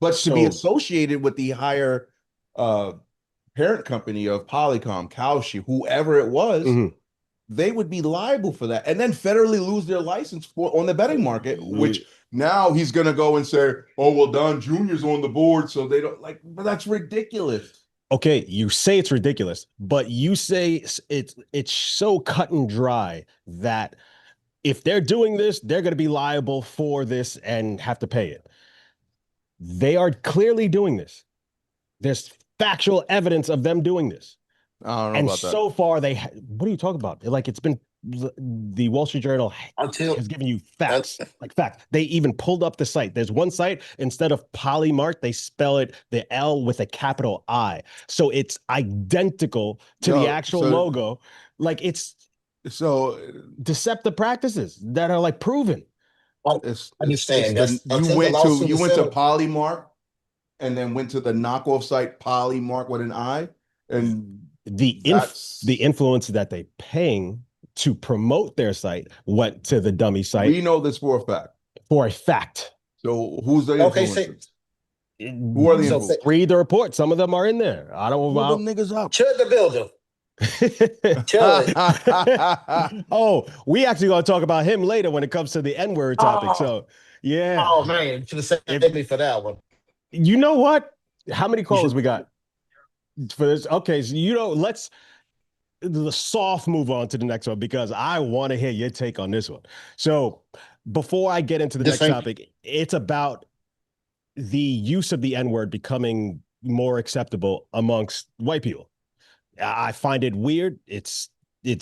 But to be associated with the higher parent company of Polycom, Kalshi, whoever it was, they would be liable for that, and then federally lose their license on the betting market. Which now he's going to go and say, "Oh well, Don Jr.'s on the board, so they don't like." But that's ridiculous. Okay, you say it's ridiculous, but you say it's so cut and dry that if they're doing this, they're going to be liable for this and have to pay it. They are clearly doing this. There's factual evidence of them doing this. I don't know about that. And so far, what are you talking about? Like, it's been, the Wall Street Journal has given you facts, like facts. They even pulled up the site. There's one site, instead of Polymart, they spell it the L with a capital I. So it's identical to the actual logo. Like, it's deceptive practices that are like proven. I understand. You went to Polymart and then went to the knockoff site Polymark with an I, and the influence that they paying to promote their site went to the dummy site. We know this for a fact. For a fact. So who's the influencers? Who are the influencers? Read the report. Some of them are in there. I don't know. Them niggas up. Chud the Builder. Oh, we actually gonna talk about him later when it comes to the N-word topic. So yeah. Oh man, you should have saved me for that one. You know what? How many callers we got for this? Okay, so let's the soft move on to the next one, because I want to hear your take on this one. So before I get into the next topic, it's about the use of the N-word becoming more acceptable amongst white people. I find it weird. It's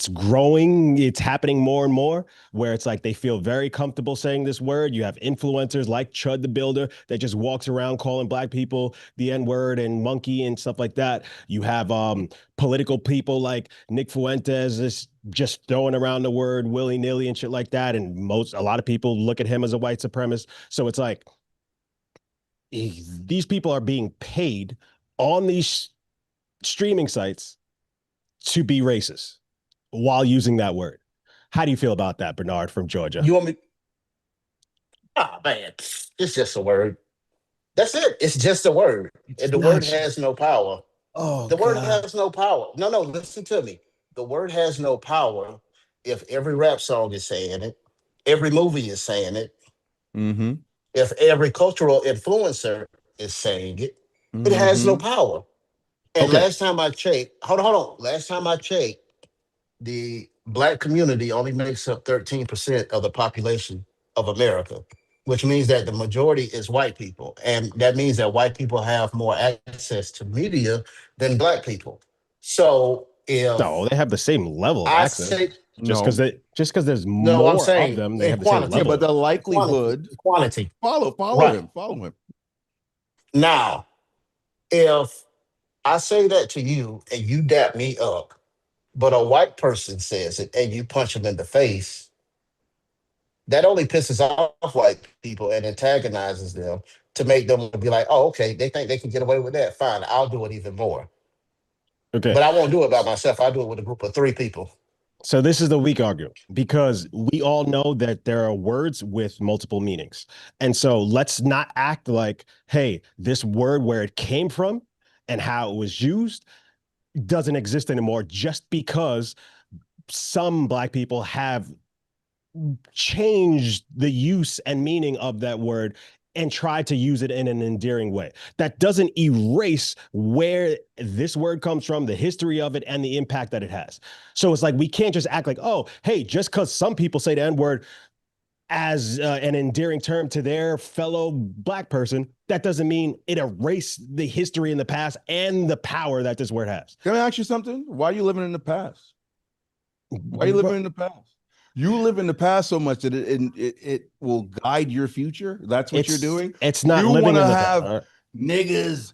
growing. It's happening more and more, where it's like they feel very comfortable saying this word. You have influencers like Chud the Builder that just walks around calling black people the N-word and monkey and stuff like that. You have political people like Nick Fuentes just throwing around the word willy-nilly and shit like that. And a lot of people look at him as a white supremacist. So it's like these people are being paid on these streaming sites to be racist while using that word. How do you feel about that, Bernard from Georgia? You want me? Oh man, it's just a word. That's it. It's just a word. And the word has no power. Oh, the word has no power. No, listen to me. The word has no power if every rap song is saying it, every movie is saying it, if every cultural influencer is saying it, it has no power. And last time I checked, hold on. Last time I checked, the black community only makes up 13% of the population of America, which means that the majority is white people. And that means that white people have more access to media than black people. So no, they have the same level of access. Just because there's more of them, they have the same level. Yeah, but the likelihood, quantity. Follow him. Now, if I say that to you and you dap me up, but a white person says it and you punch them in the face, that only pisses off white people and antagonizes them to make them be like, oh, okay, they think they can get away with that. Fine, I'll do it even more. Okay. But I won't do it by myself. I'll do it with a group of 3 people. So this is the weak argument, because we all know that there are words with multiple meanings. And so let's not act like, hey, this word, where it came from and how it was used, doesn't exist anymore just because some black people have changed the use and meaning of that word and try to use it in an endearing way. That doesn't erase where this word comes from, the history of it, and the impact that it has. So it's like, we can't just act like, oh, hey, just because some people say the N-word as an endearing term to their fellow Black person, that doesn't mean it erased the history in the past and the power that this word has. Can I ask you something? Why are you living in the past? Why are you living in the past? You live in the past so much that it will guide your future. That's what you're doing. It's not you living in the have past. Niggas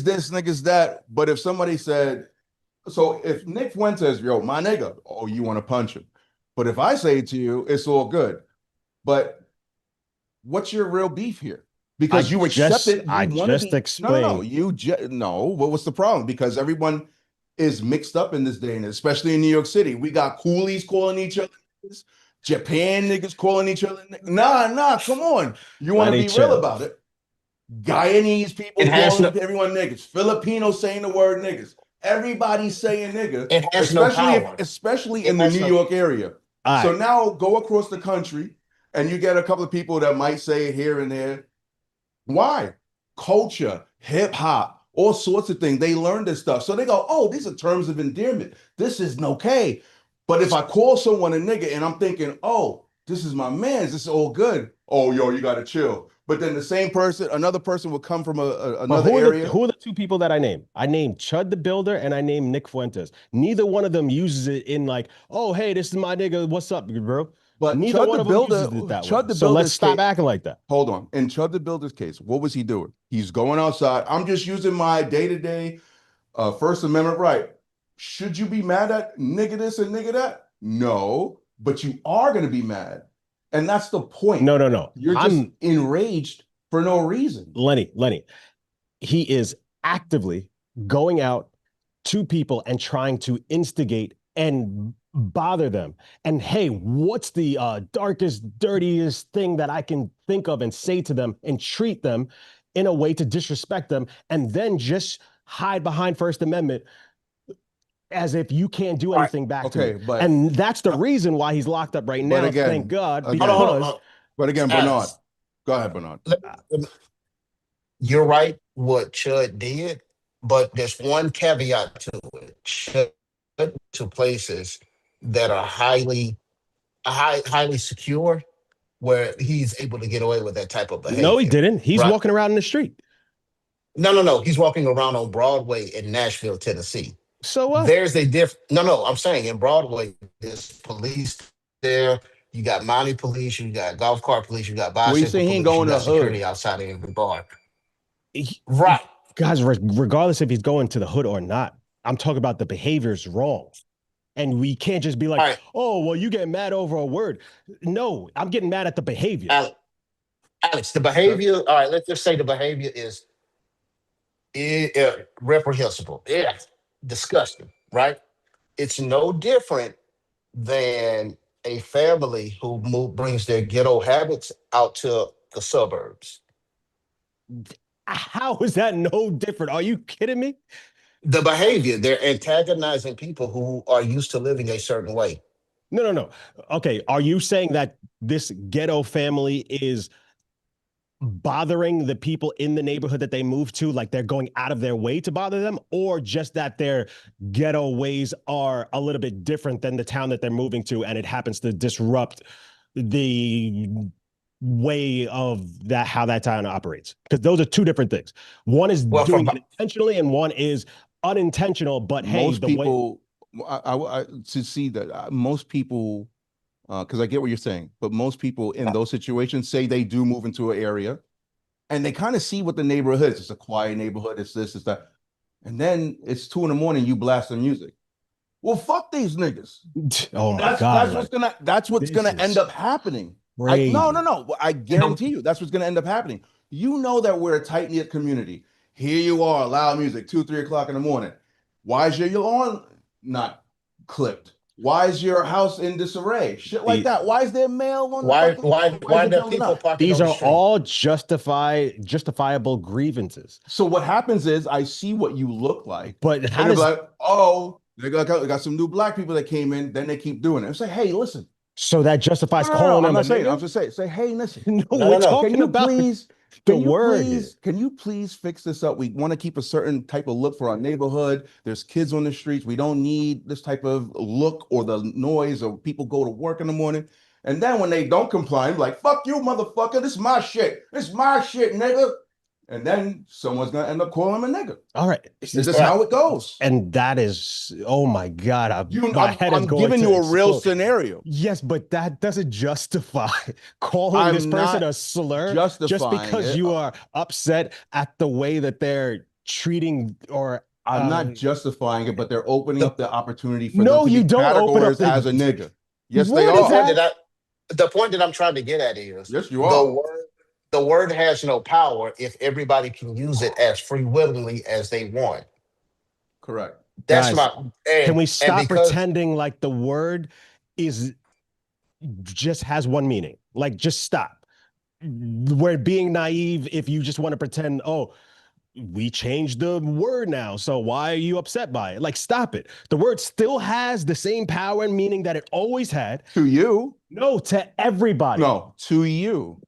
this, niggas that. But if somebody said, so if Nick Fuentes, yo, my nigga, oh, you want to punch him. But if I say to you, it's all good. But what's your real beef here? Because you accept it. I just explained. No. What was the problem? Because everyone is mixed up in this day and especially in New York City. We got coolies calling each other niggas, Japan niggas calling each other niggas. Nah, come on. You want to be real about it. Guyanese people calling everyone niggas. Filipinos saying the word niggas. Everybody's saying nigga, especially in the New York area. So now go across the country and you get a couple of people that might say it here and there. Why? Culture, hip hop, all sorts of things. They learn this stuff. So they go, oh, these are terms of endearment. This isn't okay. But if I call someone a nigga and I'm thinking, oh, this is my man, this is all good. Oh, yo, you got to chill. But then the same person, another person will come from another area. Who are the two people that I named? I named Chud the Builder and I named Nick Fuentes. Neither one of them uses it in like, oh, hey, this is my nigga. What's up, bro? But neither one of them uses it that way. So let's stop acting like that. Hold on. In Chud the Builder's case, what was he doing? He's going outside. I'm just using my day-to-day First Amendment right. Should you be mad at nigga this and nigga that? No, but you are going to be mad. And that's the point. No. You're just enraged for no reason. Lenny, he is actively going out to people and trying to instigate and bother them. And hey, what's the darkest, dirtiest thing that I can think of and say to them and treat them in a way to disrespect them and then just hide behind First Amendment as if you can't do anything back to me. And that's the reason why he's locked up right now, again, thank God. But again, Bernard, go ahead, Bernard. You're right what Chud did, but there's one caveat to it. Chud to places that are highly secure where he's able to get away with that type of behavior. No, he didn't. He's walking around in the street. No. He's walking around on Broadway in Nashville, Tennessee. So what? There's a No, I'm saying in Broadway, there's police there. You got mounted police. You got golf cart police. You got bicycle police. He ain't going to security outside of every bar. Right. Guys, regardless if he's going to the hood or not, I'm talking about the behavior's wrong. And we can't just be like, oh, well, you get mad over a word. No, I'm getting mad at the behavior. Alex, the behavior, all right, let's just say the behavior is reprehensible. Yeah. Disgusting, right? It's no different than a family who brings their ghetto habits out to the suburbs. How is that no different? Are you kidding me? The behavior, they're antagonizing people who are used to living a certain way. No. Okay, are you saying that this ghetto family is bothering the people in the neighborhood that they move to, like they're going out of their way to bother them, or just that their ghetto ways are a little bit different than the town that they're moving to and it happens to disrupt the way of that, how that town operates? Because those are two different things. One is doing it intentionally and one is unintentional, but hey, most people, I to see that most people, because I get what you're saying, but most people in those situations say they do move into an area and they kind of see what the neighborhood is. It's a quiet neighborhood. It's this, it's that. And then it's 2 a.m. You blast the music. Well, fuck these niggas. Oh my God. That's what's gonna end up happening. No. I guarantee you that's what's gonna end up happening. You know that we're a tight-knit community. Here you are, loud music, 2, 3 o'clock in the morning. Why is your lawn not clipped? Why is your house in disarray? Shit like that. Why is there mail on why the people parking? These are all justifiable grievances. So what happens is I see what you look like, but how does like, oh, they got some new black people that came in, then they keep doing it. It's like, hey, listen, So that justifies No, calling I'm them a not saying. I'm nigga? just saying. Say, hey, listen. No, No, we're no, no. talking Can you about please? the Can you word. please? Can you please fix this up? We want to keep a certain type of look for our neighborhood. There's kids on the streets. We don't need this type of look or the noise or people go to work in the morning. And then when they don't comply, I'm like, fuck you, motherfucker. This is my shit. This is my shit, nigga. And then someone's gonna end up calling him a nigga. All right. It's just how it goes. And that is, oh my God. My head is I'm going giving to you a real explode. scenario. Yes, but that doesn't justify calling this I'm person not a slur just justifying because it. you are upset at the way that they're treating or I'm not justifying it, but they're opening up the opportunity for No, them to you be don't open up categorized as a nigga. Yes, What they is are. that? The point that I'm trying to get at is Yes, you are. the word has no power if everybody can use it as free willingly as they want. Correct. That's Guys, can we and stop because pretending like the word is just has one meaning? Like, just stop. We're being naive if you just want to pretend, oh, we changed the word now, so why are you upset by it? Like, stop it. The word still has the same power and meaning that it always had. To you? No, to everybody. No, to you.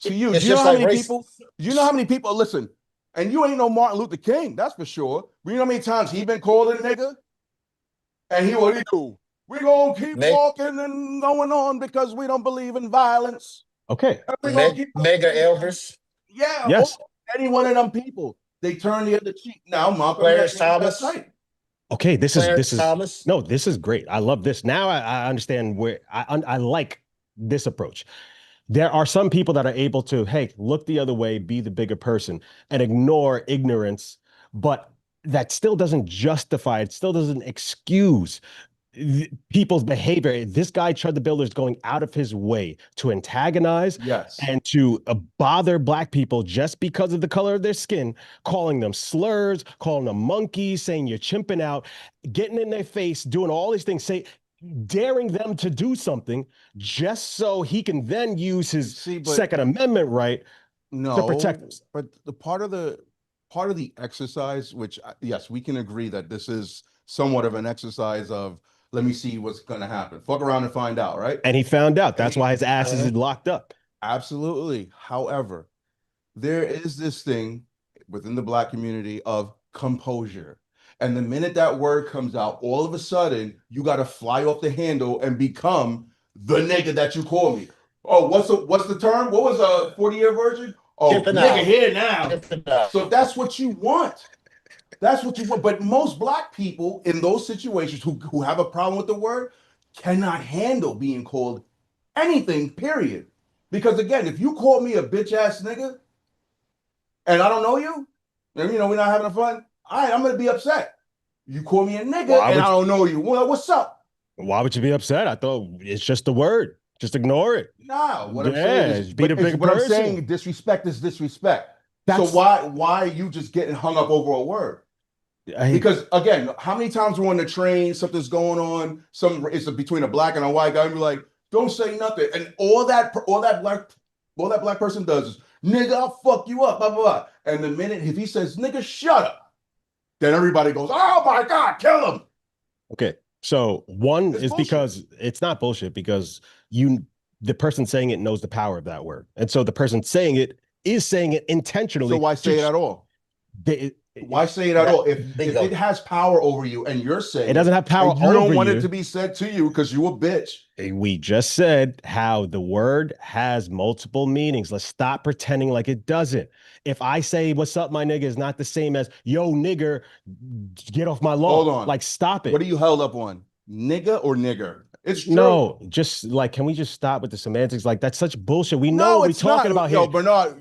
To you. It's Do you know just how like many race. people? Do you know how many people listen? And you ain't no Martin Luther King, that's for sure. But you know how many times he been called a nigga? And what he do? We gonna keep walking and going on because we don't believe in violence. Okay. Mega Elvis. Yeah. Yes. Any one of them people, they turn the other cheek. Now, Malcolm Clarence X, Thomas. right. Okay, this is Thomas. No, this is great. I love this. Now I understand where I like this approach. There are some people that are able to, hey, look the other way, be the bigger person, and ignore ignorance, but that still doesn't justify, it still doesn't excuse people's behavior. This guy, Chud the Builder, is going out of his way to antagonize and to bother Black people just because of the color of their skin, calling them slurs, calling them monkeys, saying you're chimping out, getting in their face, doing all these things, daring them to do something just so he can then use his Second Amendment right to protect us. But the part of the exercise, which yes, we can agree that this is somewhat of an exercise of let me see what's going to happen. Fuck around and find out, right? And he found out. That's why his ass is locked up. Absolutely. However, there is this thing within the Black community of composure. And the minute that word comes out, all of a sudden, you got to fly off the handle and become the nigga that you call me. Oh, what's the term? What was a 40-year version? Oh, nigga here now. So that's what you want. That's what you want. But most Black people in those situations who have a problem with the word cannot handle being called anything, period. Because again, if you call me a bitch ass nigga and I don't know you, and we're not having fun, all right, I'm gonna be upset. You call me a nigga and I don't know you. Well, what's up? Why would you be upset? I thought it's just a word. Just ignore it. No, what I'm saying is, be the big what person. I'm saying, disrespect is disrespect. So why are you just getting hung up over a word? Because again, how many times we're on the train, something's going on, it's between a Black and a white guy, and we're like, don't say nothing. And all that black person does is, nigga, I'll fuck you up, blah, blah, blah. And the minute if he says, nigga, shut up, then everybody goes, oh my God, kill him. Okay. So one is because it's not bullshit, because the person saying it knows the power of that word. And so the person saying it is saying it intentionally. So why say it at all? Why say it at all? If it has power over you and you're saying it doesn't have power over you, you don't want it to be said to you because you a bitch. We just said how the word has multiple meanings. Let's stop pretending like it doesn't. If I say, what's up, my nigga, is not the same as, yo, nigger, get off my lawn. Hold on. Like, stop it. What are you held up on? Nigga or nigger? It's true. No, just like, can we just stop with the semantics? Like, that's such bullshit. We know what we're talking about here. Yo, Bernard,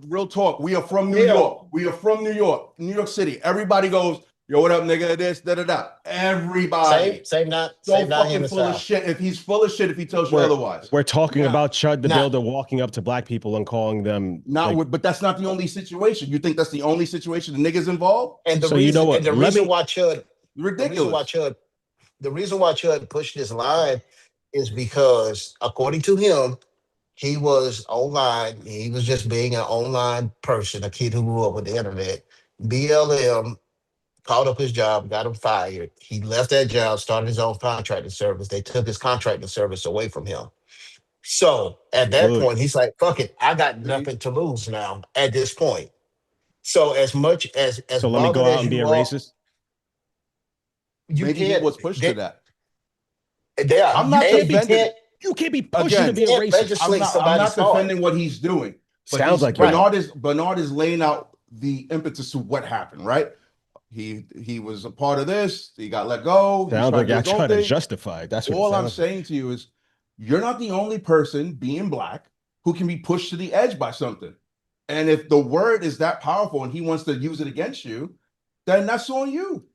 real talk. We are from New York. We are from New York City. Everybody goes, yo, what up, nigga? This, da. Everybody. Same not fucking full of shit. If he's full of shit, if he tells you otherwise. We're talking about Chud the Builder walking up to Black people and calling them. But that's not the only situation. You think that's the only situation the niggas involved? And the reason why Chud, ridiculous. The reason why Chud pushed this line is because, according to him, he was online. He was just being an online person, a kid who grew up with the internet. BLM called up his job, got him fired. He left that job, started his own contracting service. They took his contracting service away from him. So at that Good. point, he's like, fuck it, I got nothing to lose now at this point. So as much as So let me go bothered out as and be you a are, racist. you Maybe he can't. was pushed to that. They are. I'm not You defending. You can't be pushing to Again, be a can't racist. legislate I'm somebody's not heart. defending what he's doing. But Sounds like you're Bernard is laying out the impetus to what happened, right? He was a part of this. He got let go. He's Sounds like to do you're his own trying to thing. justify it. That's what All it I'm sounds saying to you is, you're not the only person being black who can be pushed to the edge by something. And if the word is that powerful and he wants to use it against you, then that's on you.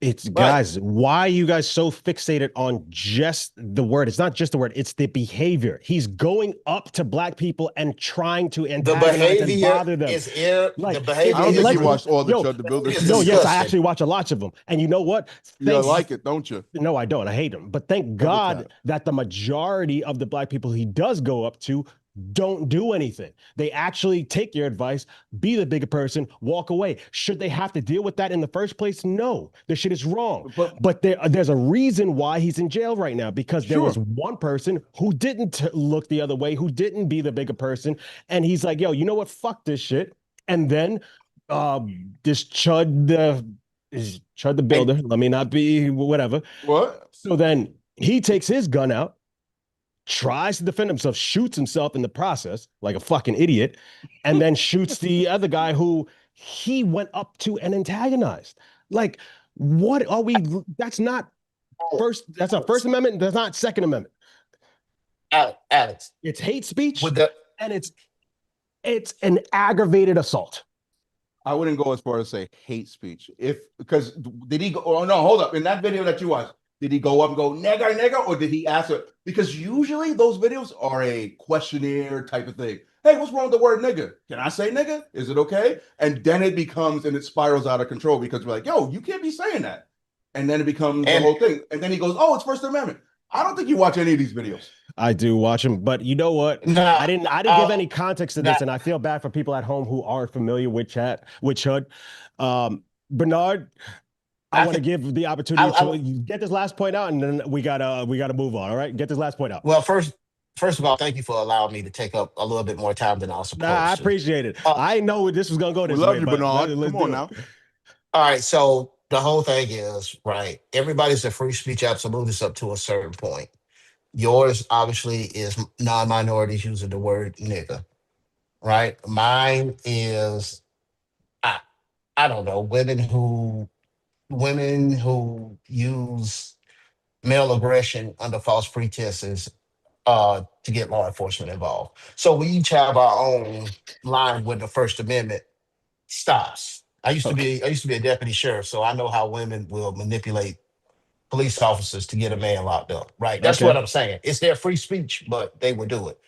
It's guys, why are you guys so fixated on just the word? It's not just the word, it's the behavior. He's going up to black people and trying to The antagonize and behavior bother them. is the Like, behavior. I don't think is you watched all the Chud the Builder. it's No, yes, I disgusting. actually watch a lot of them. And you know what? You like it, don't you? No, I don't. I hate him. But thank Double God tap. that the majority of the black people he does go up to don't do anything. They actually take your advice, be the bigger person, walk away. Should they have to deal with that in the first place? No, the shit is wrong. But there's a reason why he's in jail right now, because there was one person who didn't look the other way, who didn't be the bigger person. And he's like, yo, you know what? Fuck this shit. And then this Chud the Builder, let me not be whatever. What? So then he takes his gun out, tries to defend himself, shoots himself in the process like a fucking idiot, and then shoots the other guy who he went up to and antagonized. Like, what are we? That's not first. That's not First Amendment. That's not Second Amendment. Alex, it's hate speech, and it's an aggravated assault. I wouldn't go as far as say hate speech. Because did he go? Oh no, hold up. In that video that you watched, did he go up and go nigga, or did he ask her? Because usually those videos are a questionnaire type of thing. Hey, what's wrong with the word nigga? Can I say nigga? Is it okay? And then it becomes, and it spirals out of control because we're like, yo, you can't be saying that. And then it becomes the whole thing. And then he goes, oh, it's First Amendment. I don't think you watch any of these videos. I do watch them, but you know what? I didn't give any context to this, and I feel bad for people at home who aren't familiar with Chud. Bernard, I want to give the opportunity to get this last point out, and then we gotta move on. All right, get this last point out. Well, first of all, thank you for allowing me to take up a little bit more time than I was supposed to. I appreciate it. I know this was gonna go this way. We love you, Bernard. Come on now. All right, so the whole thing is, right, everybody's a free speech absolutist up to a certain point. Yours obviously is non-minorities using the word nigga, right? Mine is, I don't know, women who use male aggression under false pretenses to get law enforcement involved. So we each have our own line with the First Amendment stops. I used to be a deputy sheriff, so I know how women will manipulate police officers to get a man locked up. Right? That's what I'm saying. It's their free speech, but they would do it.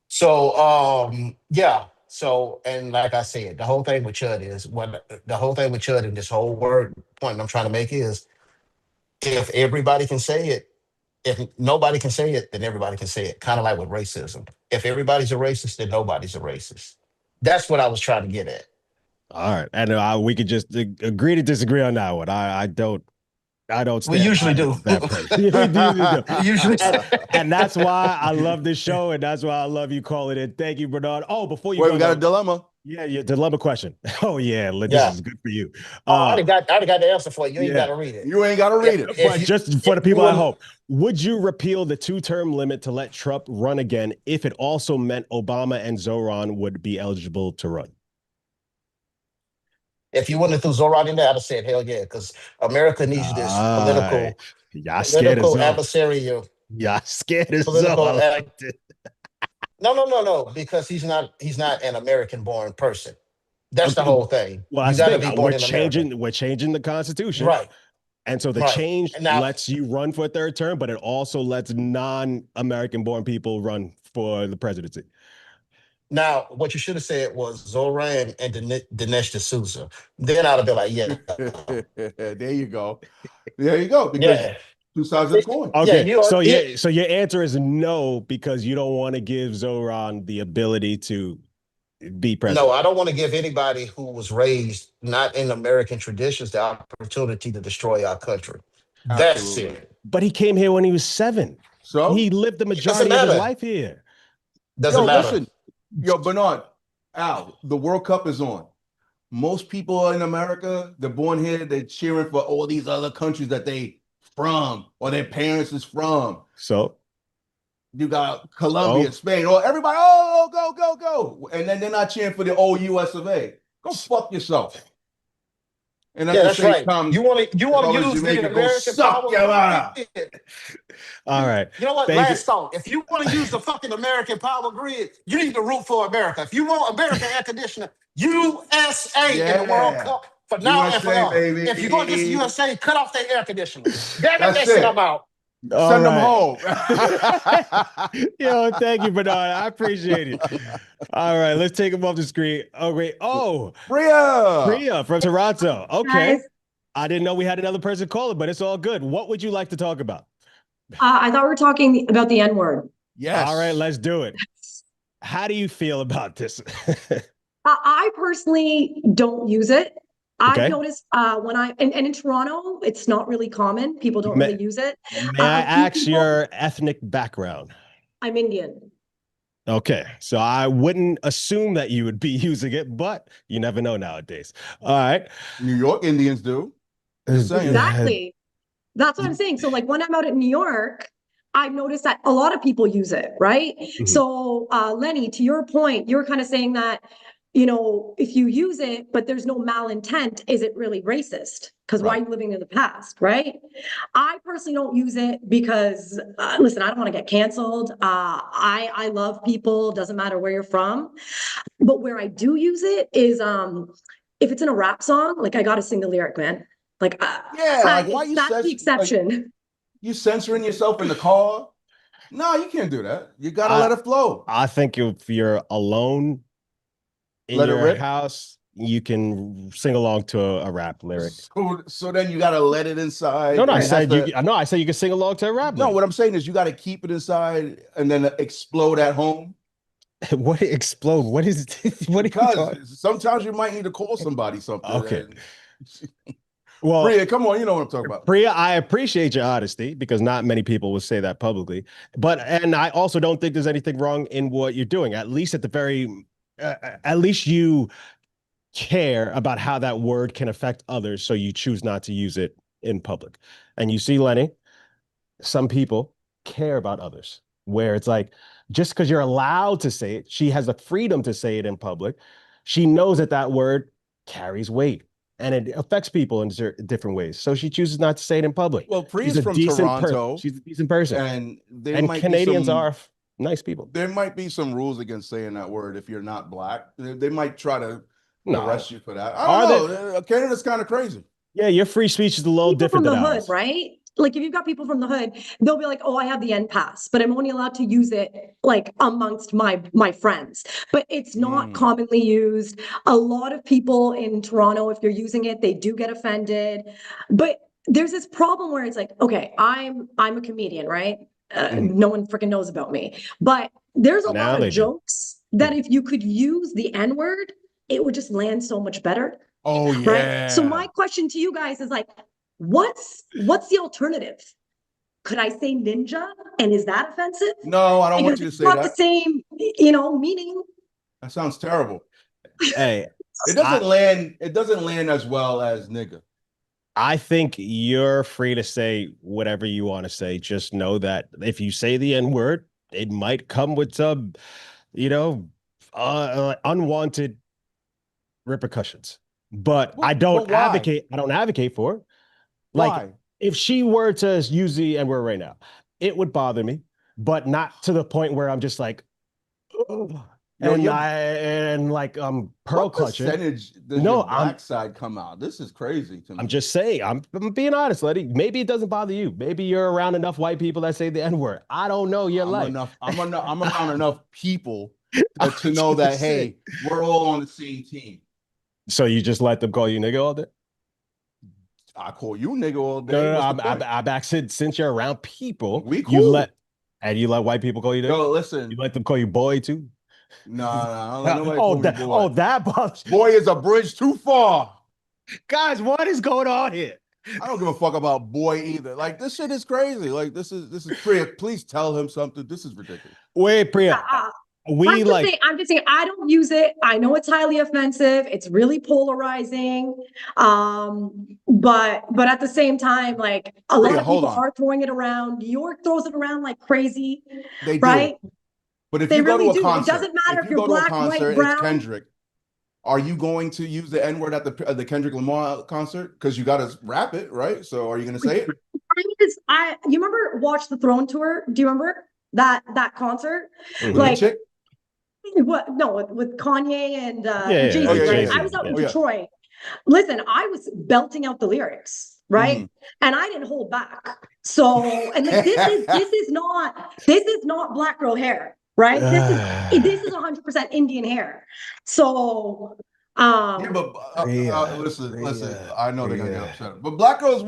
So yeah. So, and like I said, the whole thing with Chud and this whole word point I'm trying to make is, if everybody can say it, if nobody can say it, then everybody can say it. Kind of like with racism. If everybody's a racist, then nobody's a racist. That's what I was trying to get at. All right, and we could just agree to disagree on that one. I don't. We usually do. Usually, and that's why I love this show, and that's why I love you calling it. Thank you, Bernard. Oh, before you go, we got a dilemma. Yeah, your dilemma question. Oh yeah, this is good for you. I already got the answer for you. You ain't got to read it. You ain't got to read it. But just for the people at home, would you repeal the 2-term limit to let Trump run again if it also meant Obama and Zoran would be eligible to run? If you wouldn't have threw Zoran in there, I'd have said hell yeah, because America needs this political adversarial. Y'all scared as hell. No, because he's not an American-born person. That's the whole thing. Well, you gotta be born in America. We're changing the Constitution, right? And so the change lets you run for a third term, but it also lets non-American-born people run for the presidency. Now, what you should have said was Zoran and Dinesh D'Souza. Then I'd have been like, yeah. There you go. Because two sides of the coin. Okay, so your answer is no, because you don't want to give Zoran the ability to be president? No, I don't want to give anybody who was raised not in American traditions the opportunity to destroy our country. That's Absolutely. it. But he came here when he was 7. So He lived the It doesn't majority of his matter. life here. Doesn't yo, matter. listen, yo, Bernard, Al, the World Cup is on. Most people in America, they're born here, they're cheering for all these other countries that they from or their parents is from. So You got Colombia, Spain, or everybody, oh, go, go, go. And then they're not cheering for the old US of A. Go fuck yourself. And at Yeah, the that's same right. time, You want to use Jamaica, the go American suck power your mother. grid. all right. You know what? Thank Last thought. If you want to use the fucking American power grid, you need to root for America. If you want American air conditioner, USA in the World Cup for now and forever. baby. If you go against the USA, cut off their air conditioner. Damn it, That's that shit, it. I'm out. All Send them right. home. Yo, thank you, Bernard. I appreciate it. All right, let's take him off the screen. Oh, wait. Oh, Priya from Toronto. Okay. Guys. I didn't know we had another person calling, but it's all good. What would you like to talk about? I thought we were talking about the N-word. Yes. All right, let's do it. How do you feel about this? I personally don't use it. Okay. I've noticed when and in Toronto, it's not really common. People don't really use it. May I ask your ethnic background? I'm Indian. Okay, so I wouldn't assume that you would be using it, but you never know nowadays. All right. New York Indians do. Just saying. Exactly. That's what I'm saying. So like when I'm out in New York, I've noticed that a lot of people use it, right? Mhm. So Lenny, to your point, you were kind of saying that, you know, if you use it, but there's no malintent, is it really racist? Because why are you living in the past, right? I personally don't use it because, listen, I don't want to get canceled. I love people, doesn't matter where you're from. But where I do use it is if it's in a rap song, like I got to sing the lyric, man. Like, like why you that's the exception. Like, you censoring yourself in the car? No, you can't do that. You gotta let it flow. I think if you're alone in your house, you can sing along to a rap lyric. So then you gotta let it inside. No, I said you can sing along to a rap lyric. No, what I'm saying is you gotta keep it inside and then explode at home. What explode? What is what? Because sometimes you might need to call somebody something. Okay. Well, Priya, come on, you know what I'm talking about. Priya, I appreciate your honesty because not many people would say that publicly. And I also don't think there's anything wrong in what you're doing. At least at least you care about how that word can affect others, so you choose not to use it in public. And you see, Lenny, some people care about others, where it's like, just because you're allowed to say it, she has the freedom to say it in public. She knows that word carries weight. And it affects people in different ways. So she chooses not to say it in public. Well, Priya's from Toronto. She's a decent person. And Canadians are nice people. There might be some rules against saying that word if you're not black. They might try to arrest you for that. I don't know. Canada's kind of crazy. Yeah, your free speech is a little different than ours. From the hood, right? Like if you've got people from the hood, they'll be like, oh, I have the N pass, but I'm only allowed to use it like amongst my friends. But it's not commonly used. A lot of people in Toronto, if you're using it, they do get offended. But there's this problem where it's like, okay, I'm a comedian, right? No one freaking knows about me. But there's a lot of jokes that if you could use the N-word, it would just land so much better. Oh, yeah. Right? So my question to you guys is like, what's the alternative? Could I say ninja? And is that offensive? No, I don't want you to say that. It's not the same, meaning. That sounds terrible. Hey, it doesn't land as well as nigga. I think you're free to say whatever you want to say. Just know that if you say the N-word, it might come with some, unwanted repercussions. But I don't advocate for it. Like, why? If she were to use the N-word right now, it would bother me, but not to the point where I'm just like, pearl clutching. Percentage does your black side come out? This is crazy to me. I'm just saying, I'm being honest, Letty. Maybe it doesn't bother you. Maybe you're around enough white people that say the N-word. I don't know your life. I'm around enough people to know that, hey, we're all on the same team. So you just let them call you nigga all day? I call you nigga all day. No, I'm asking, since you're around people, we cool. You let white people call you nigga? Yo, listen. You let them call you boy too? Nah, don't let nobody call me boy. That bothers. Boy is a bridge too far. Guys, what is going on here? I don't give a fuck about boy either. Like, this shit is crazy. Like, this is Priya. Please tell him something. This is ridiculous. Wait, Priya. I'm just saying, I don't use it. I know it's highly offensive. It's really polarizing. But at the same time, like a lot of people are throwing it around. New York throws it around like crazy. They right? do. But if they you go really to a concert, it doesn't matter if you're go black, to a concert, white, brown. it's Kendrick. Are you going to use the N-word at the Kendrick Lamar concert? Because you got to rap it, right? So are you going to say it? You remember Watch the Throne tour? Do you remember that concert? Mm-hmm. Like, what? No, with Kanye and Jay-Z, right? Jay-Z. I was out in Detroit. Listen, I was belting out the lyrics, right? And I didn't hold back. So, and like, this is not black girl hair, right? This is 100% Indian hair. So, yeah, but listen. I know they're gonna get upset, but black girls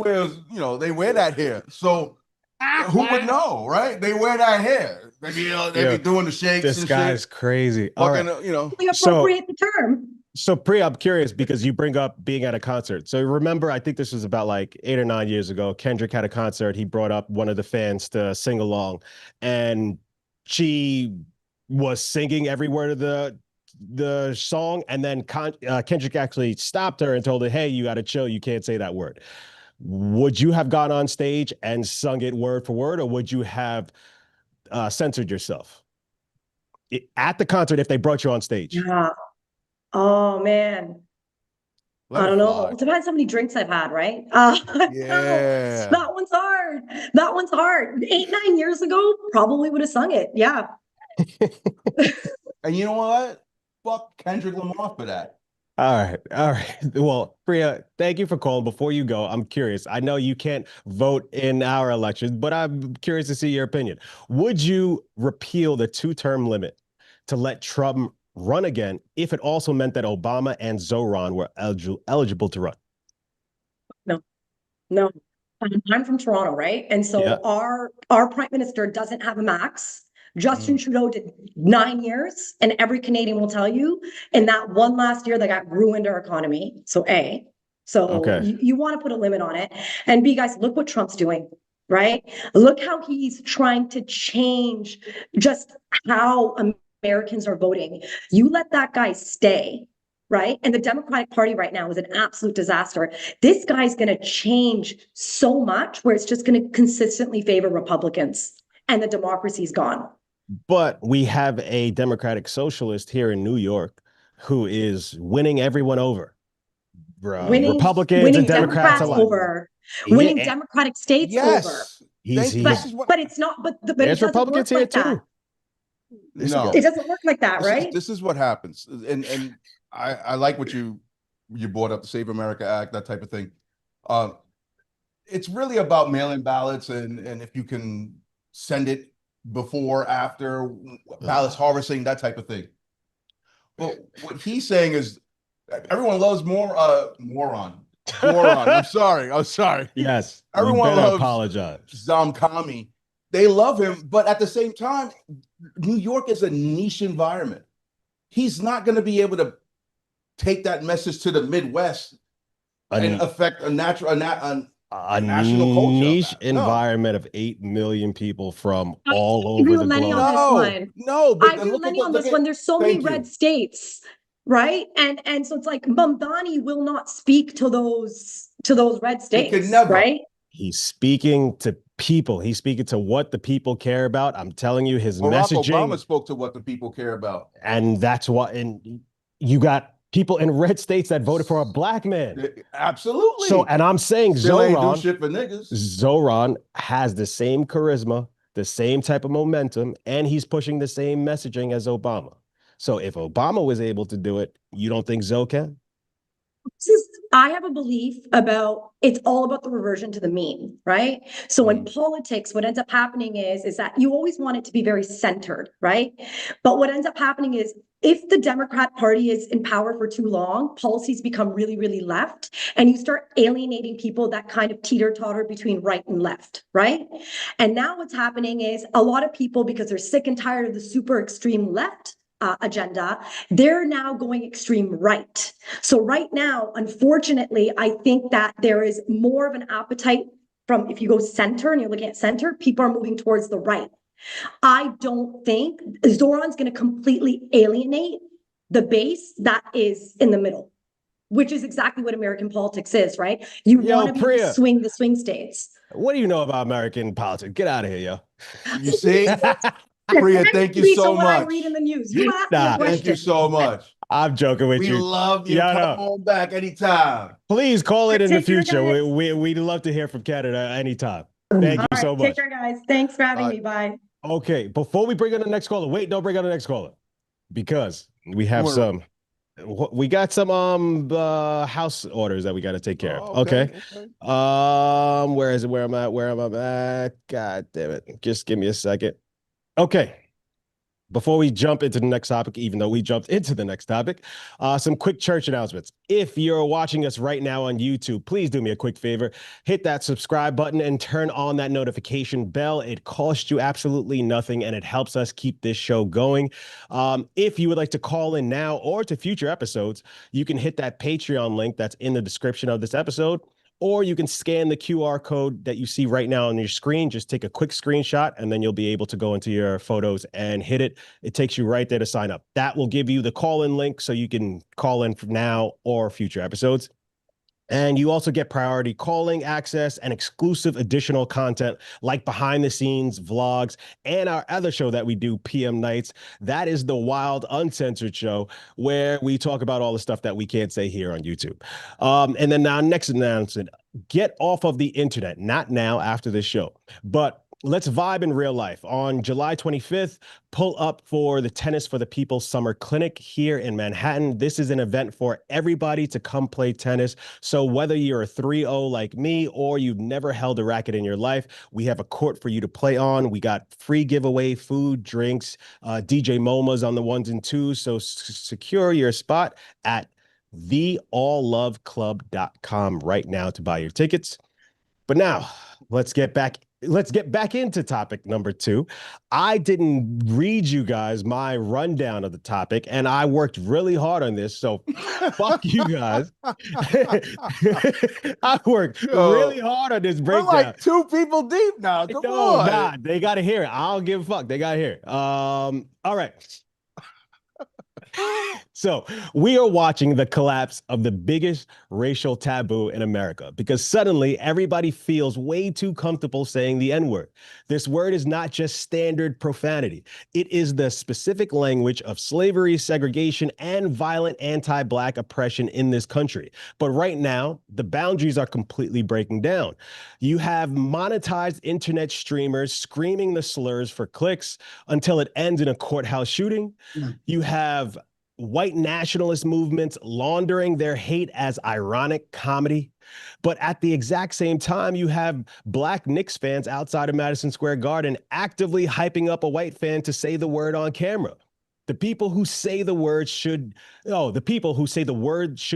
they wear that hair. So who would know, right? They wear that hair. They be doing the shakes. This guy's crazy. All right, appropriate the term. So Priya, I'm curious because you bring up being at a concert. So remember, I think this was about like 8 or 9 years ago. Kendrick had a concert. He brought up one of the fans to sing along, and she was singing every word of the song, and then Kendrick actually stopped her and told her, "Hey, you got to chill. You can't say that word." Would you have gone on stage and sung it word for word, or would you have censored yourself at the concert if they brought you on stage? Yeah. Oh man. I don't know. It depends how many drinks I've had, right? Yeah. That one's hard. That one's hard. 8, 9 years ago, probably would have sung it. Yeah. And you know what? Fuck Kendrick Lamar for that. All right. Well, Priya, thank you for calling. Before you go, I'm curious. I know you can't vote in our elections, but I'm curious to see your opinion. Would you repeal the 2-term limit to let Trump run again if it also meant that Obama and Zoran were eligible to run? No. I'm from Toronto, right? And so our prime minister doesn't have a max. Justin Trudeau did 9 years, and every Canadian will tell you, in that one last year, they got ruined our economy. So you want to put a limit on it. And B, guys, look what Trump's doing, right? Look how he's trying to change just how Americans are voting. You let that guy stay, right? And the Democratic Party right now is an absolute disaster. This guy's going to change so much where it's just going to consistently favor Republicans, and the democracy's gone. But we have a Democratic Socialist here in New York who is winning everyone over. Republicans and Democrats over. Winning Democratic states over. But it's not. But there's Republicans here too. No, it doesn't work like that, right? This is what happens, and I like what you brought up, the Save America Act, that type of thing. It's really about mail-in ballots, and if you can send it before, after, ballots harvesting, that type of thing. Well, what he's saying is everyone loves moron. I'm sorry. Yes. Everyone loves apologize. Zamkami. They love him, but at the same time, New York is a niche environment. He's not going to be able to take that message to the Midwest and affect a national culture. Niche environment of 8 million people from all over the globe. I agree with Lenny on this one. There's so many red states, right? And so it's like Mamdani will not speak to those red states. He could never. Right? He's speaking to people. He's speaking to what the people care about. I'm telling you, his messaging. Obama spoke to what the people care about, and that's what. And you got people in red states that voted for a black man. Absolutely. So, and I'm saying Zoran has the same charisma, the same type of momentum, and he's pushing the same messaging as Obama. So if Obama was able to do it, you don't think Zoe can? I have a belief about, it's all about the reversion to the mean, right? So in politics, what ends up happening is that you always want it to be very centered, right? But what ends up happening is, if the Democrat Party is in power for too long, policies become really, really left, and you start alienating people that kind of teeter-totter between right and left, right? And now what's happening is a lot of people, because they're sick and tired of the super extreme left, agenda, they're now going extreme right. So right now, unfortunately, I think that there is more of an appetite from, if you go center and you're looking at center, people are moving towards the right. I don't think Zoran's going to completely alienate the base that is in the middle, which is exactly what American politics is, right? You want to be able to swing the swing states. What do you know about American politics? Get out of here, yo. You see? Priya, thank you so much. I read in the news. You asked me a question. Thank you so much. I'm joking with you. We love you. Come on back anytime. Please call it in the future. We'd love to hear from Canada anytime. Thank you so much. Take care, guys. Thanks for having me. Bye. Okay, before we bring on the next caller, wait, don't bring on the next caller, because we have we got some house orders that we got to take care of. Okay. Where is it? Where am I at? God damn it. Just give me a second. Okay. Before we jump into the next topic, even though we jumped into the next topic, some quick church announcements. If you're watching us right now on YouTube, please do me a quick favor. Hit that subscribe button and turn on that notification bell. It costs you absolutely nothing, and it helps us keep this show going. If you would like to call in now or to future episodes, you can hit that Patreon link that's in the description of this episode. Or you can scan the QR code that you see right now on your screen. Just take a quick screenshot, and then you'll be able to go into your photos and hit it. It takes you right there to sign up. That will give you the call-in link so you can call in for now or future episodes. And you also get priority calling access and exclusive additional content like behind the scenes vlogs and our other show that we do PM nights. That is the Wild Uncensored show, where we talk about all the stuff that we can't say here on YouTube. And then our next announcement, get off of the internet, not now after this show, but let's vibe in real life. On July 25th, pull up for the Tennis for the People Summer Clinic here in Manhattan. This is an event for everybody to come play tennis. So whether you're a 3-0 like me or you've never held a racket in your life, we have a court for you to play on. We got free giveaway, food, drinks, DJ MoMA's on the 1s and 2s. So secure your spot at theallloveclub.com right now to buy your tickets. But now let's get back into topic number 2. I didn't read you guys my rundown of the topic, and I worked really hard on this, so fuck you guys. I worked really hard on this breakdown. We're like 2 people deep now. Come on. Nah, they got to hear it. I don't give a fuck. They got to hear it. All right. So we are watching the collapse of the biggest racial taboo in America, because suddenly everybody feels way too comfortable saying the N-word. This word is not just standard profanity. It is the specific language of slavery, segregation, and violent anti-Black oppression in this country. But right now, the boundaries are completely breaking down. You have monetized internet streamers screaming the slurs for clicks until it ends in a courthouse shooting. You have white nationalist movements laundering their hate as ironic comedy. But at the exact same time, you have Black Knicks fans outside of Madison Square Garden actively hyping up a white fan to say the word on camera. The people who say the word should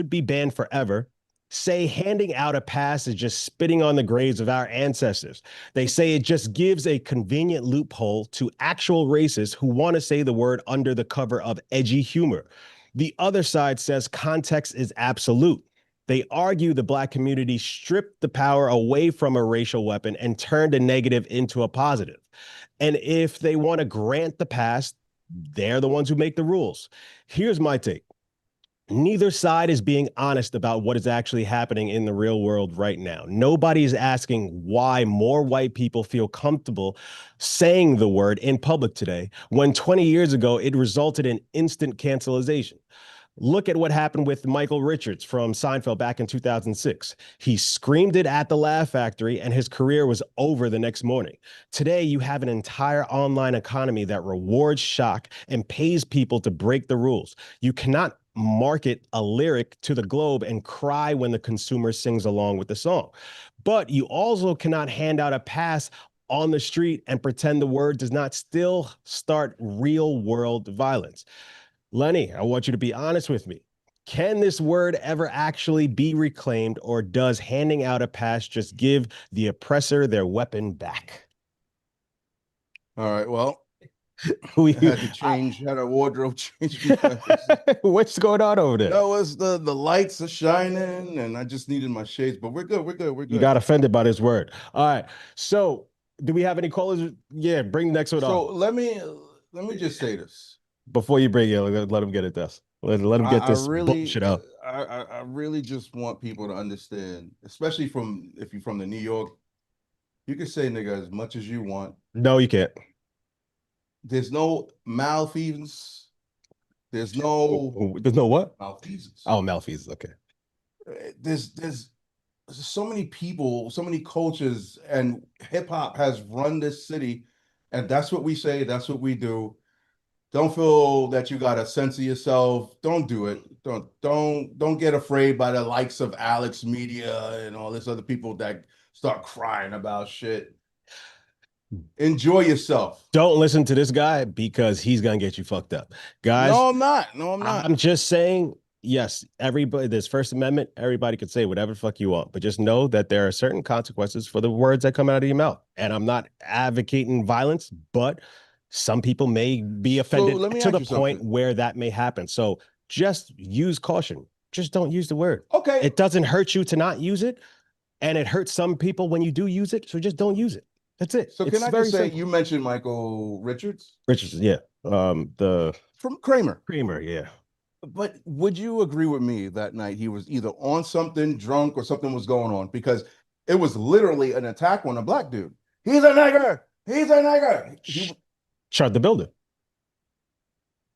be banned forever say handing out a pass is just spitting on the graves of our ancestors. They say it just gives a convenient loophole to actual racists who want to say the word under the cover of edgy humor. The other side says context is absolute. They argue the Black community stripped the power away from a racial weapon and turned a negative into a positive. And if they want to grant the pass, they're the ones who make the rules. Here's my take. Neither side is being honest about what is actually happening in the real world right now. Nobody is asking why more white people feel comfortable saying the word in public today, when 20 years ago it resulted in instant cancellation. Look at what happened with Michael Richards from Seinfeld back in 2006. He screamed it at the Laugh Factory and his career was over the next morning. Today, you have an entire online economy that rewards shock and pays people to break the rules. You cannot market a lyric to the globe and cry when the consumer sings along with the song. But you also cannot hand out a pass on the street and pretend the word does not still start real world violence. Lenny, I want you to be honest with me. Can this word ever actually be reclaimed, or does handing out a pass just give the oppressor their weapon back? All right, well, had to change, had a wardrobe change. What's going on over there? No, it's the lights are shining, and I just needed my shades. But we're good. We're good. We're good. You got offended by this word. All right. So, do we have any callers? Yeah, bring the next one So on. let me just say this Before you bring it, let him get it this. Let him get this bullshit out. I really just want people to understand, especially if you're from the New York, you can say nigga as much as you want. No, you can't. There's no malfeasance. There's no what? malfeasance. Oh, malfeasance. Okay. There's so many people, so many cultures, and hip hop has run this city, and that's what we say. That's what we do. Don't feel that you got to censor yourself. Don't do it. Don't get afraid by the likes of Alexx Media and all this other people that start crying about shit. Enjoy yourself. Don't listen to this guy because he's gonna get you fucked up, guys. No, I'm not. No, I'm not. I'm just saying. Yes, everybody. There's First Amendment. Everybody can say whatever the fuck you want, but just know that there are certain consequences for the words that come out of your mouth. And I'm not advocating violence, but some people may be offended to the point where that may happen. So just use caution. Just don't use the word. Okay. It doesn't hurt you to not use it, and it hurts some people when you do use it. So just don't use it. That's it. So can I just say, you mentioned Michael Richards? Richards, yeah. From Kramer. Kramer, yeah. But would you agree with me that night he was either on something, drunk, or something was going on? Because it was literally an attack on a black dude. He's a nigger. He's a nigger. Chud the Builder.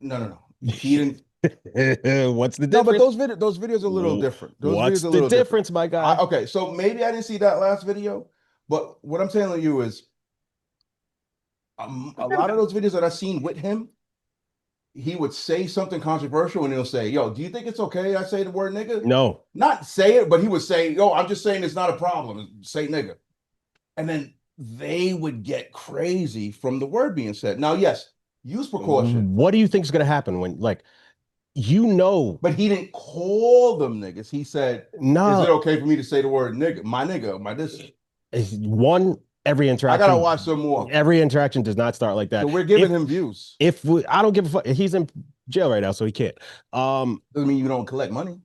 No. He didn't. What's the difference? No, but those videos are a little different. What's the difference, my guy? Okay, so maybe I didn't see that last video, but what I'm telling you is a lot of those videos that I've seen with him, he would say something controversial and he'll say, yo, do you think it's okay I say the word nigga? No. Not say it, but he would say, yo, I'm just saying it's not a problem. Say nigga. And then they would get crazy from the word being said. Now, yes, use precaution. What do you think is going to happen when, like, you know? But he didn't call them niggas. He said, no. Is it okay for me to say the word nigga? My this. Every interaction. I gotta watch some more. Every interaction does not start like that. So we're giving him views. I don't give a fuck. He's in jail right now, so he can't. Doesn't mean you don't collect money.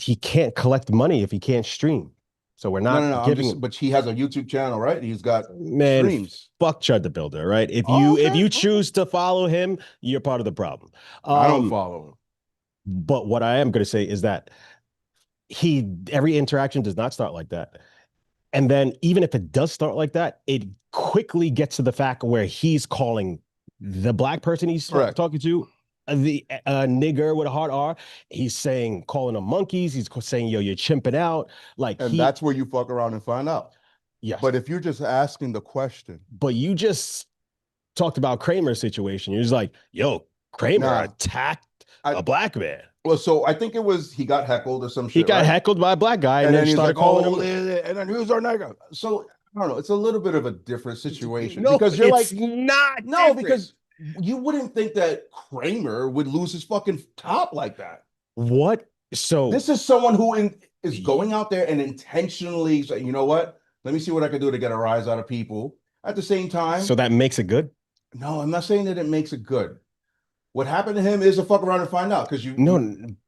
He can't collect money if he can't stream. So we're not giving him. But he has a YouTube channel, right? He's got streams. Fuck Chud the Builder, right? If you choose to follow him, you're part of the problem. I don't follow him. But what I am going to say is that every interaction does not start like that. And then even if it does start like that, it quickly gets to the fact where he's calling the black person he's talking to the nigger with a hard R. He's calling them monkeys. He's saying, yo, you're chimping out. And that's where you fuck around and find out. Yes. But if you're just asking the question. But you just talked about Kramer's situation. You're just like, yo, Kramer attacked a black man. Well, so I think it was he got heckled or some shit. He got heckled by a black guy, and then he's started like, calling him. And then who's our nigga? So I don't know. It's a little bit of a different situation. No, because you're it's not. No, because you wouldn't think that Kramer would lose his fucking top like that. What? So this is someone who is going out there and intentionally saying, you know what? Let me see what I can do to get a rise out of people. At the same time. So that makes it good? No, I'm not saying that it makes it good. What happened to him is a fuck around and find out, because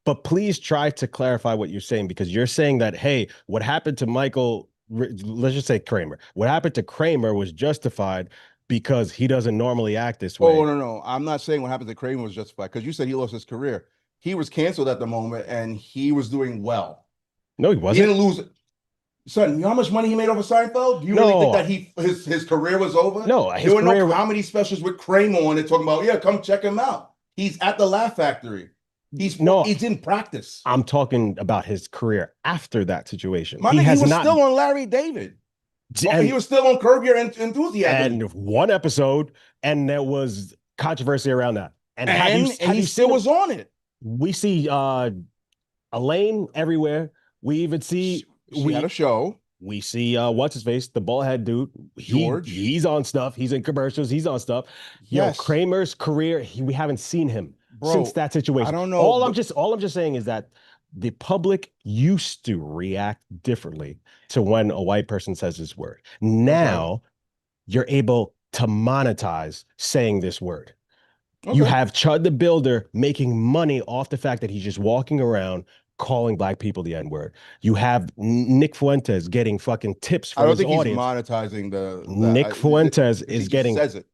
but please try to clarify what you're saying, because you're saying that, hey, what happened to Michael, let's just say Kramer, what happened to Kramer was justified because he doesn't normally act this way. Oh, no. I'm not saying what happened to Kramer was justified, because you said he lost his career. He was canceled at the moment and he was doing well. No, he wasn't. He didn't lose it. Son, you know how much money he made over Seinfeld? Do you really think that his career was over? No, there were no comedy specials with Kramer on it talking about, yeah, come check him out. He's at the Laugh Factory. He's in practice. I'm talking about his career after that situation. He was still on Larry David. He was still on Curb Your Enthusiasm. And one episode, and there was controversy around that. And he still was on it. We see Elaine everywhere. We even see she had a show. We see what's his face, the bald head dude. George. He's on stuff. He's in commercials. He's on stuff. Yes. Yo, Kramer's career, we haven't seen him since that situation. I don't know. All I'm just saying is that the public used to react differently to when a white person says this word. Now you're able to monetize saying this word. Okay. You have Chud the Builder making money off the fact that he's just walking around calling black people the N-word. You have Nick Fuentes getting fucking tips I from don't his think audience. he's monetizing Nick Fuentes he is just getting says it.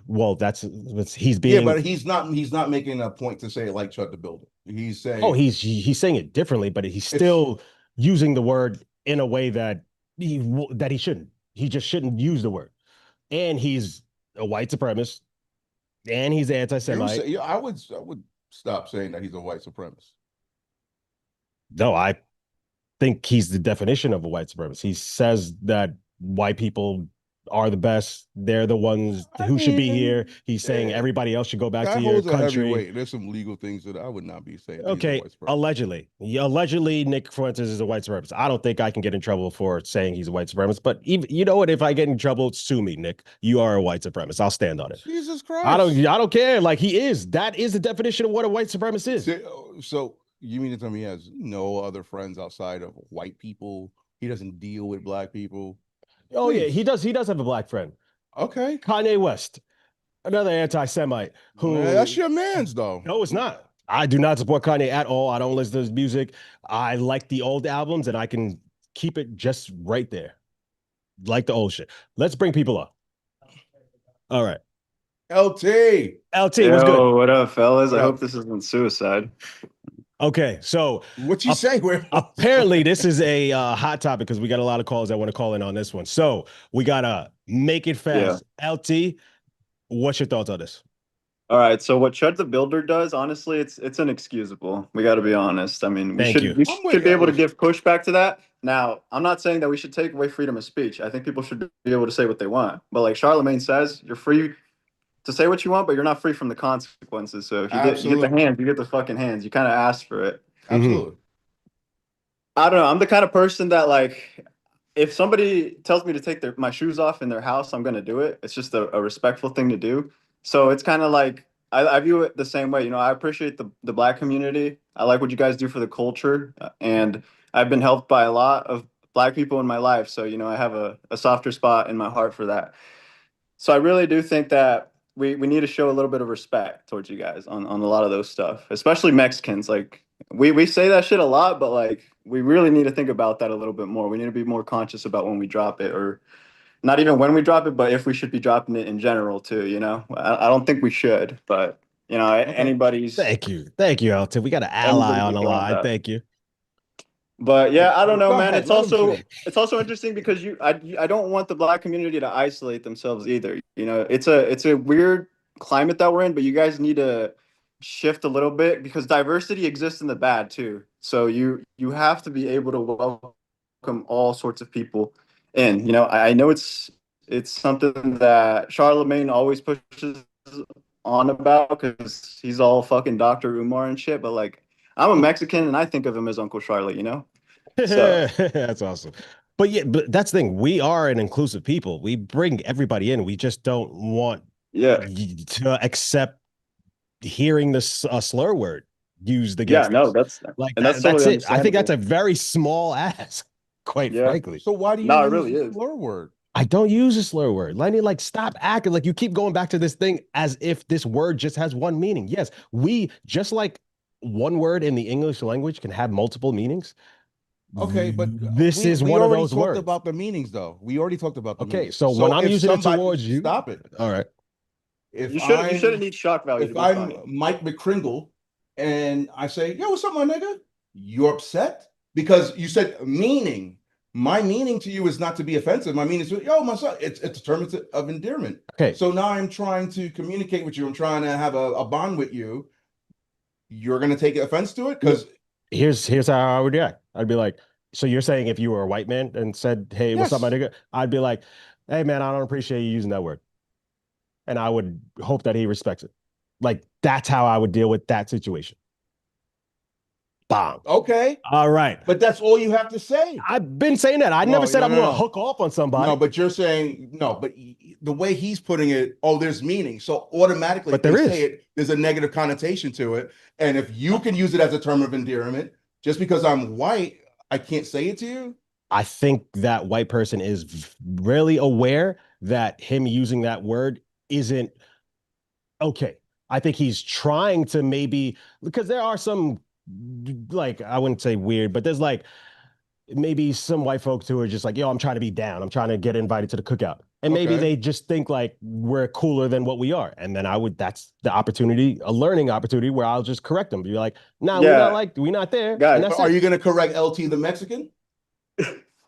Well, he's being but he's not making a point to say it like Chud the Builder. He's saying he's saying it differently, but he's still using the word in a way that he shouldn't. He just shouldn't use the word. And he's a white supremacist, and he's anti-Semite. I would stop saying that he's a white supremacist. No, I think he's the definition of a white supremacist. He says that white people are the best. They're the ones who should be here. He's saying everybody else should go back to your holds a heavy country. weight. There's some legal things that I would not be saying. Okay, allegedly. Nick Fuentes is a white supremacist. I don't think I can get in trouble for saying he's a white supremacist, but even, you know what? If I get in trouble, sue me, Nick. You are a white supremacist. I'll stand on it. Jesus Christ. I don't care. Like, he is. That is the definition of what a white supremacist is. So you mean to tell me he has no other friends outside of white people? He doesn't deal with black people? Oh, yeah, he does. He does have a black friend. Okay. Kanye West, another anti-Semite who... that's your man's, though. No, it's not. I do not support Kanye at all. I don't listen to his music. I like the old albums, and I can keep it just right there. Like the old shit. Let's bring people up. All right. LT, what's good? What up, fellas? I hope this isn't suicide. Okay, so what you say? Apparently, this is a hot topic because we got a lot of calls that want to call in on this one. So we gotta make it fast. Yeah. LT, what's your thoughts on this? All right, so what Chud the Builder does, honestly, it's inexcusable. We got to be honest. I mean, we should be able to give pushback to that. Now, I'm not saying that we should take away freedom of speech. I think people should be able to say what they want. But like Charlamagne says, you're free to say what you want, but you're not free from the consequences. So if you get the hands, you get the fucking hands. You kind of asked for it. Absolutely. I don't know. I'm the kind of person that, like, if somebody tells me to take my shoes off in their house, I'm going to do it. It's just a respectful thing to do. So it's kind of like, I view it the same way. You know, I appreciate the black community. I like what you guys do for the culture. And I've been helped by a lot of black people in my life. So, you know, I have a softer spot in my heart for that. So I really do think that we need to show a little bit of respect towards you guys on a lot of those stuff, especially Mexicans. Like, we say that shit a lot, but like, we really need to think about that a little bit more. We need to be more conscious about when we drop it, or not even when we drop it, but if we should be dropping it in general too, you know? I don't think we should, but you know, anybody's... Thank you, Elton. We got an ally on the line. Thank you. But yeah, I don't know, man. It's also interesting because I don't want the black community to isolate themselves either. You know, it's a weird climate that we're in, but you guys need to shift a little bit because diversity exists in the bad too. So you have to be able to welcome all sorts of people in. You know, I know it's something that Charlamagne always pushes on about because he's all fucking Dr. Umar and shit, but like, I'm a Mexican and I think of him as Uncle Charlotte, you know? So. That's awesome. But yeah, but that's the thing. We are an inclusive people. We bring everybody in. We just don't want to accept hearing this slur word used against us. That's like that's totally it. I think that's a very small ask, quite frankly. So why do you use a slur word? I don't use a slur word. Lenny, like, stop acting like you keep going back to this thing as if this word just has one meaning. Yes, we just like one word in the English language can have multiple meanings. Okay, but this is one of those words. We already talked about the meanings, though. We already talked about the meanings. So when I'm using it towards you, stop it. All right. You shouldn't need shock value. If I'm Mike McCringle and I say, "Yo, what's up, my nigga?" You're upset because you said meaning. My meaning to you is not to be offensive. My meaning is, yo, my son. It's a term of endearment. Okay. So now I'm trying to communicate with you. I'm trying to have a bond with you. You're gonna take offense to it because here's how I would react. I'd be like, so you're saying if you were a white man and said, "Hey, what's up, my nigga?" I'd be like, "Hey, man, I don't appreciate you using that word," and I would hope that he respects it. Like, that's how I would deal with that situation. Bomb. Okay. All right. But that's all you have to say. I've been saying that. I never said I'm going to hook off on somebody. No, but you're saying no. But the way he's putting it, there's meaning. So automatically, but there is. Say it, there's a negative connotation to it. And if you can use it as a term of endearment, just because I'm white, I can't say it to you. I think that white person is really aware that him using that word isn't okay. I think he's trying to maybe, because there are some, like, I wouldn't say weird, but there's like maybe some white folks who are just like, yo, I'm trying to be down. I'm trying to get invited to the cookout. And maybe they just think like we're cooler than what we are. And then that's the opportunity, a learning opportunity where I'll just correct them. Be like, nah, we're not there. Guys, and that's are you going to correct LT the Mexican?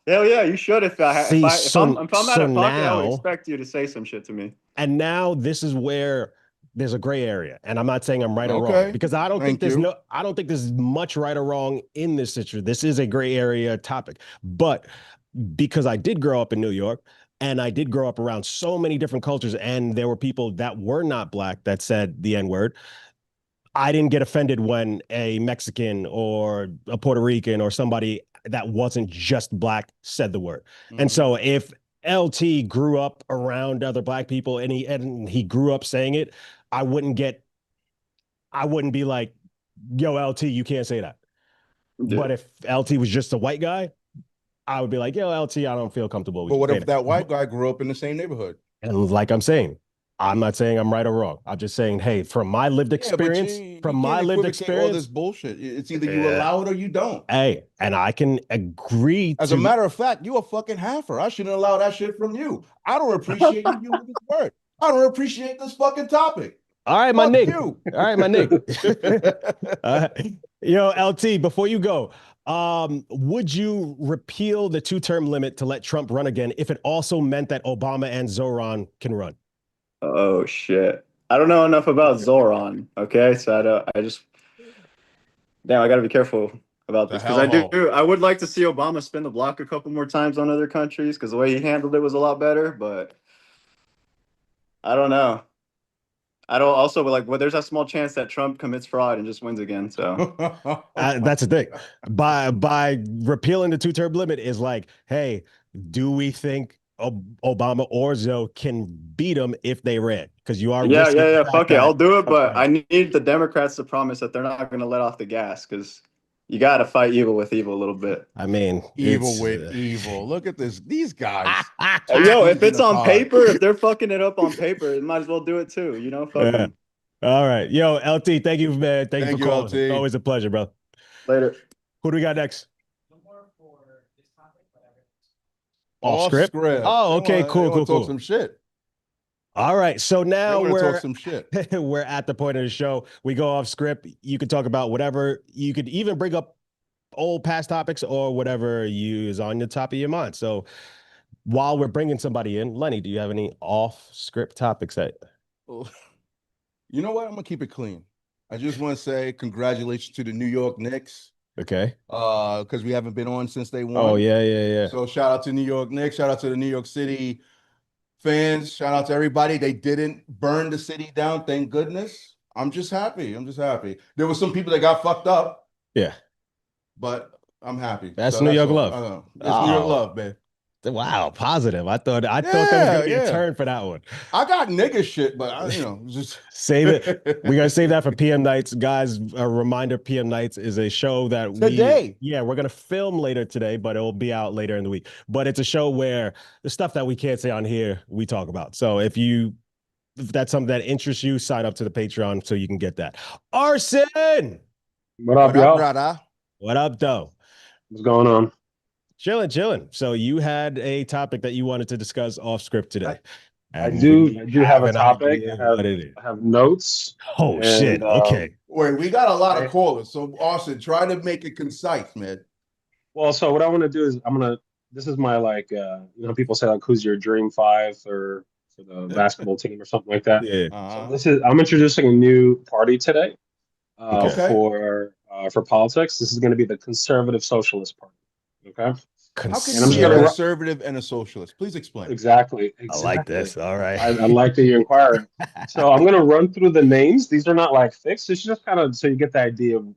Hell yeah, you should. If I'm out of pocket, I would expect you to say some shit to me. And now this is where there's a gray area, and I'm not saying I'm right or wrong, because I don't think there's much right or wrong in this situation. This is a gray area topic, but because I did grow up in New York, and I did grow up around so many different cultures, and there were people that were not Black that said the N-word, I didn't get offended when a Mexican or a Puerto Rican or somebody that wasn't just Black said the word. And so if LT grew up around other Black people and he grew up saying it, I wouldn't be like, yo, LT, you can't say that. Yeah. But if LT was just a white guy, I would be like, yo, LT, I don't feel comfortable with you. But what if that white guy grew up in the same neighborhood? And like I'm saying, I'm not saying I'm right or wrong. I'm just saying, hey, from my lived experience, all this bullshit. It's either you allow it or you don't. Hey, and I can agree. As a matter of fact, you a fucking heifer. I shouldn't allow that shit from you. I don't appreciate you using this word. I don't appreciate this fucking topic. All right, my Nick. All right, my Nick. Yo, LT, before you go, would you repeal the 2-term limit to let Trump run again if it also meant that Obama and Zoran can run? Oh shit! I don't know enough about Zoran. Okay, so I got to be careful about this, because I would like to see Obama spin the block a couple more times on other countries, because the way he handled it was a lot better. But I don't know. I don't also, but like, well, there's a small chance that Trump commits fraud and just wins again. So that's the thing. By repealing the 2-term limit is like, hey, do we think Obama or Zoe can beat him if they ran? Because you are fuck it, I'll do it, but I need the Democrats to promise that they're not going to let off the gas, because you got to fight evil with evil a little bit. I mean, evil with evil. Look at these guys. Yo, if it's on paper, if they're fucking it up on paper, it might as well do it too. You know, fuck them. All right, yo, LT, thank you, man. Thank you for calling. LT. It's always a pleasure, bro. Later. Who do we got next? Off script. Oh, okay, cool. Talk some shit. All right, so now we're talk some shit. We're at the point of the show. We go off script. You could talk about whatever. You could even bring up old past topics or whatever is on the top of your mind. So while we're bringing somebody in, Lenny, do you have any off script topics that? You know what? I'm gonna keep it clean. I just want to say congratulations to the New York Knicks. Okay. Because we haven't been on since they won. Oh yeah. So shout out to New York Knicks. Shout out to the New York City fans. Shout out to everybody. They didn't burn the city down. Thank goodness. I'm just happy. There were some people that got fucked up. Yeah. But I'm happy. That's New York love. It's New York love, man. Wow, positive. I thought there was gonna be a turn for that one. I got nigga shit, but just save it. We're gonna save that for PM Nights, guys. A reminder: PM Nights is a show that we're gonna film later today, but it will be out later in the week. But it's a show where the stuff that we can't say on here, we talk about. So if that's something that interests you, sign up to the Patreon so you can get that. Arson, what up, y'all? Brother? What up, though? What's going on? Chilling. So you had a topic that you wanted to discuss off script today. I do have a topic. I have notes. Oh, shit. Okay. Wait, we got a lot of callers. So Austin, try to make it concise, man. Well, so what I want to do is this is my people say like, who's your dream five for the basketball team or something like that. Yeah. So I'm introducing a new party today for politics. This is going to be the Conservative Socialist Party. Okay. How can you be a conservative and a socialist? Please explain. Exactly. I like this. All right. I like that you're inquiring. So I'm going to run through the names. These are not like fixed. It's just kind of so you get the idea of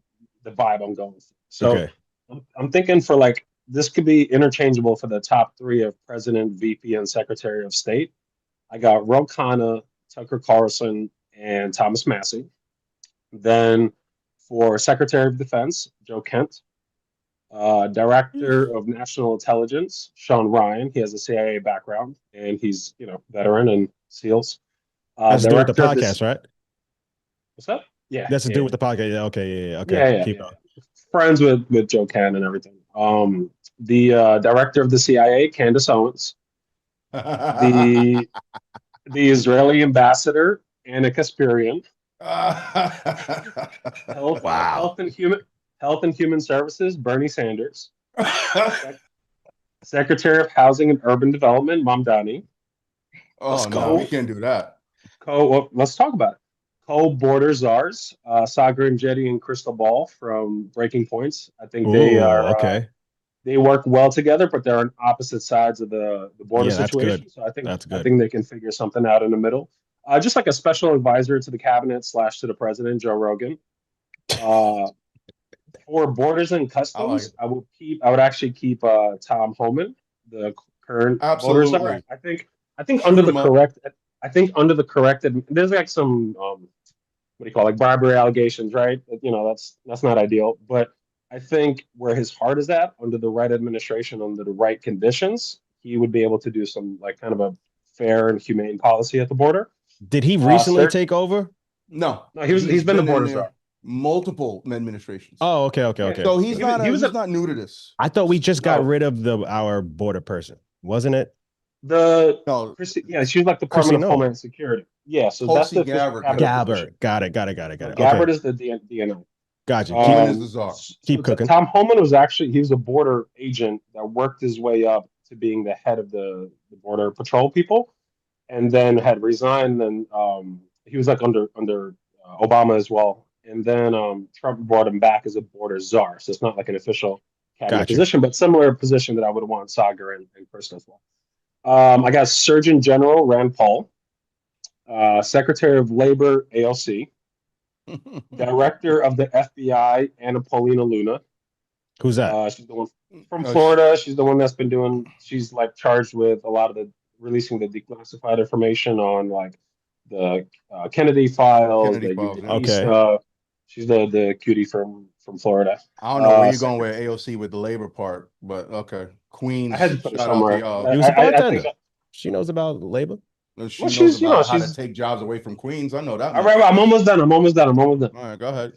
the vibe I'm going for. So I'm thinking for this could be interchangeable for the top three of President, VP, and Secretary of State. I got Ro Khanna, Tucker Carlson, and Thomas Massey. Then for Secretary of Defense, Joe Kent. Director of National Intelligence, Sean Ryan. He has a CIA background, and he's veteran in SEALs. Has to do with the Director of podcast, right? What's up? Yeah, That's to yeah, do with the podcast. Yeah, okay, okay. yeah. Keep going. Friends with Joe Cann and everything. The director of the CIA, Candace Owens. The Israeli ambassador, Anna Kasparian. Wow. Health and Human Services, Bernie Sanders. Secretary of Housing and Urban Development, Mamdani. Oh no, we can't do that. Let's talk about it. Co-border czars, Sagar and Jetty and Crystal Ball from Breaking Points. I think they are okay. They work well together, but they're on opposite sides of the border situation. Good. So I think that's good. I think they can figure something out in the middle. Just like a special advisor to the cabinet / to the president, Joe Rogan. For borders and customs, I would actually keep Tom Homan, the current border czar. I think under the correct there's like some what do you call it, like bribery allegations, right? That's not ideal, but I think where his heart is at, under the right administration, under the right conditions, he would be able to do some like kind of a fair and humane policy at the border. Did he recently take over? No, he's been the border czar. Multiple administrations. Oh, okay. So he's not new to this. I thought we just got rid of our border person, wasn't it? She was like the Department of Homeland Security. Yeah, so Tulsi that's the Gabbard. Got it. Gabbard is the DNI. Gotcha. Keep cooking. Tom Homan was a border agent that worked his way up to being the head of the border patrol people, and then had resigned. And he was like under Obama as well. And then Trump brought him back as a border czar. So it's not like an official cabinet position, but similar position that I would want Sagar and Chris as well. I got Surgeon General Rand Paul, Secretary of Labor AOC, Director of the FBI Anna Paulina Luna. Who's that? She's the one from Florida. She's the one that's been doing. She's like charged with a lot of the releasing the declassified information on like the Kennedy files. Okay. She's the cutie from Florida. I don't know where you're going with AOC with the labor part, but okay. Queens. I had to put it somewhere. He was a bartender. She knows about labor. She knows about how to take jobs away from Queens. I know that. All right, I'm almost done. All right, go ahead.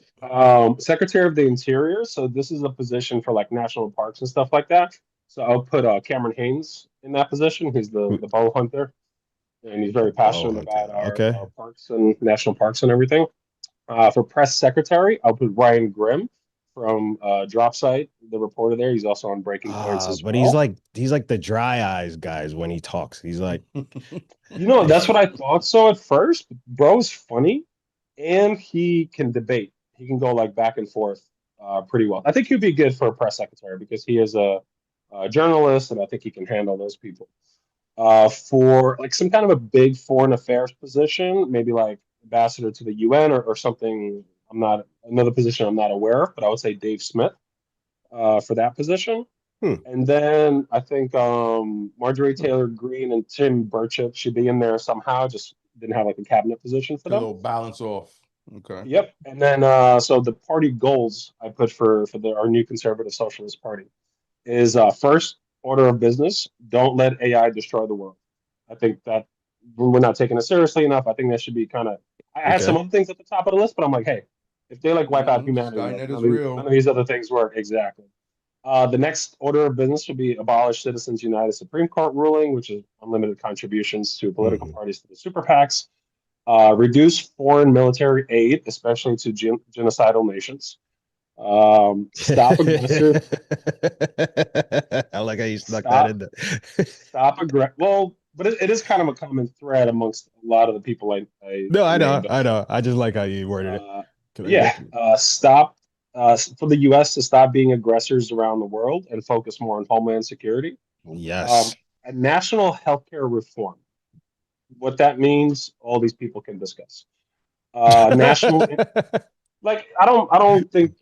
Secretary of the Interior. So this is a position for like national parks and stuff like that. So I'll put Cameron Haynes in that position. He's the bow hunter, and he's very passionate about our parks and national parks and everything. For press secretary, I'll put Ryan Grimm from Drop Site, the reporter there. He's also on Breaking Points as well. But he's like the dry eyes guys when he talks. He's like, that's what I thought so at first. Bro's funny, and he can debate. He can go like back and forth pretty well. I think he'd be good for a press secretary because he is a journalist, and I think he can handle those people. For like some kind of a big foreign affairs position, maybe like ambassador to the UN or something. Another position I'm not aware of, but I would say Dave Smith for that position. And then I think Marjorie Taylor Greene and Tim Burchett should be in there somehow. Just didn't have like a cabinet position for them. A little balance off. Okay. Yep. And then so the party goals I put for our new conservative socialist party is first order of business: don't let AI destroy the world. I think that we're not taking it seriously enough. I think that should be kind of. I had some other things at the top of the list, but I'm like, hey, if they like wipe out humanity, none of these other things work. Exactly. The next order of business would be abolish Citizens United Supreme Court ruling, which is unlimited contributions to political parties to the super PACs. Reduce foreign military aid, especially to genocidal nations. Stop aggressive. I like how you snuck that in there. Stop aggressive. Well, but it is kind of a common thread amongst a lot of the people I know. I just like how you worded it. Stop for the U.S. to stop being aggressors around the world and focus more on homeland security. Yes. A national healthcare reform. What that means, all these people can discuss. National, like I don't think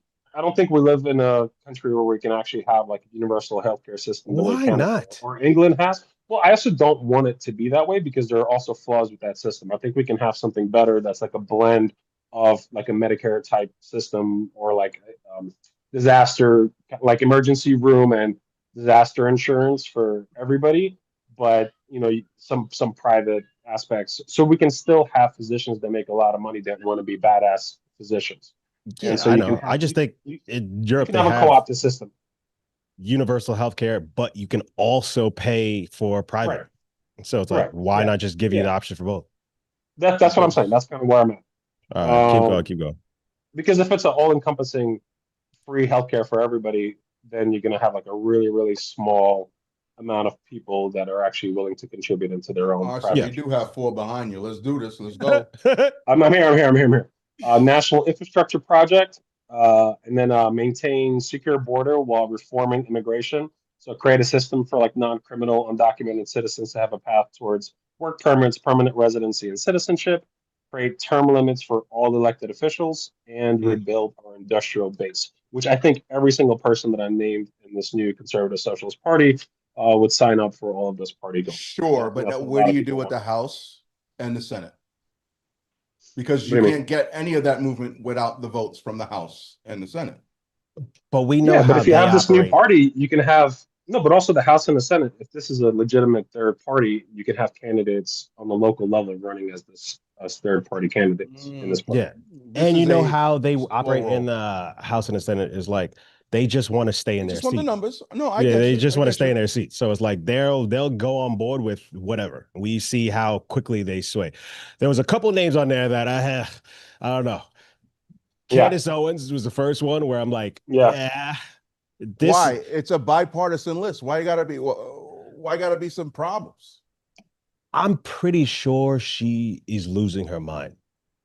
we live in a country where we can actually have like a universal healthcare system. Why not? Or England has. Well, I also don't want it to be that way because there are also flaws with that system. I think we can have something better that's like a blend of like a Medicare type system or like disaster, like emergency room and disaster insurance for everybody, but some private aspects, so we can still have physicians that make a lot of money that want to be badass physicians. Yeah, And so I you can know. have, I just think in Europe you they can have a have co-opted system. universal healthcare, but you can also pay for private. Right. So it's like, Right. why Yeah. not just give you the option for both? That's what I'm saying. That's kind of where I'm at. All right, keep going. Because if it's an all-encompassing free healthcare for everybody, then you're going to have like a really, really small amount of people that are actually willing to contribute into their own. All right, so you do have 4 behind you. Let's do this. Let's go. I'm here. National infrastructure project, and then maintain secure border while reforming immigration. So create a system for like non-criminal undocumented citizens to have a path towards work permits, permanent residency, and citizenship. Create term limits for all elected officials and rebuild our industrial base, which I think every single person that I named in this new conservative socialist party would sign up for all of this party goals. Sure, but where do you do with the House and the Senate? Because you can't get any of that movement without the votes from the House and the Senate. But we know but if you have this new operate. party, you can have but also the House and the Senate. If this is a legitimate third party, you can have candidates on the local level running as third party candidates in this party. Yeah, and you know how they operate in the House and the Senate is like they just want to stay in their seat. Just want the numbers. No, they just want to stay in their seat. So it's like they'll go on board with whatever. We see how quickly they sway. There was a couple of names on there that I don't know. Candace Owens was the first one where I'm like, why? It's a bipartisan list. Why gotta be some problems? I'm pretty sure she is losing her mind.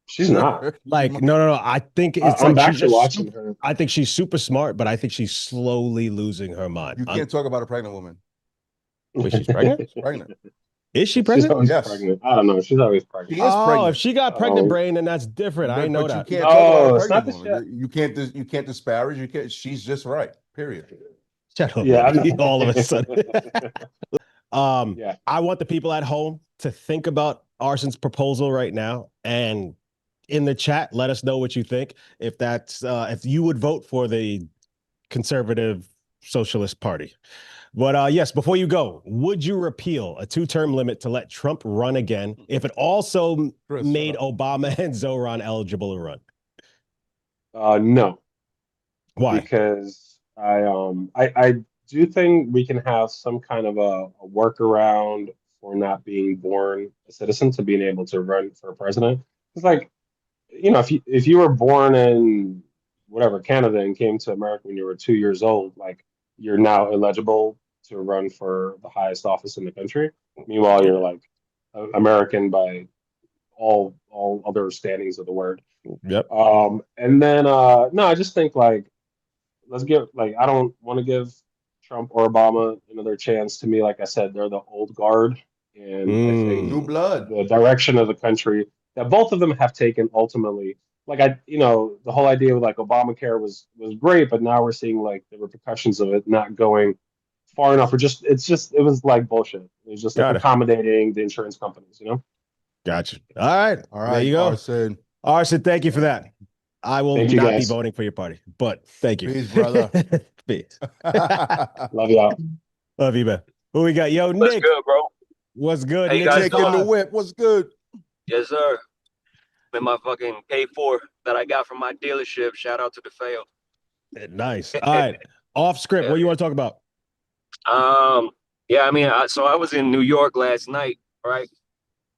She's not. Like, no. I think it's I'm like actually watching her. I think she's super smart, but I think she's slowly losing her mind. You can't talk about a pregnant woman. Wait, she's pregnant? She's pregnant. Is she pregnant? She's always Yes. pregnant. I don't know. She's always pregnant. She is pregnant. If she got pregnant brain, then that's different. I know that. You can't talk about a pregnant woman. You can't disparage. You can't. She's just right. Period. Shut up. Yeah, all of a sudden. I want the people at home to think about Arson's proposal right now, and in the chat, let us know what you think. If that's if you would vote for the conservative socialist party. But yes, before you go, would you repeal a 2-term limit to let Trump run again if it also made Obama and Zoran eligible to run? No. Why? Because I do think we can have some kind of a workaround for not being born a citizen to being able to run for president. It's like, if you were born in whatever Canada and came to America when you were 2 years old, like you're now eligible to run for the highest office in the country. Meanwhile, you're like American by all other standings of the word. Yep. And then no, I just think like let's give I don't want to give Trump or Obama another chance. To me, like I said, they're the old guard, and I think new blood, the direction of the country that both of them have taken ultimately. Like the whole idea with like Obamacare was great, but now we're seeing like the repercussions of it not going far enough. It was like bullshit. It was just like accommodating the insurance companies, Gotcha. All right. There you go. Arson, thank you for that. I will not be voting for your party, but thank you. Peace, brother. Peace. Love y'all. Love you, man. Who we got? Yo, Nick. What's good, bro? What's good? Hey, Nick in the whip. What's good? Yes, sir. In my fucking K4 that I got from my dealership. Shout out to the fail. Nice. All right. Off script. What do you want to talk about? Yeah, I mean, so I was in New York last night, right?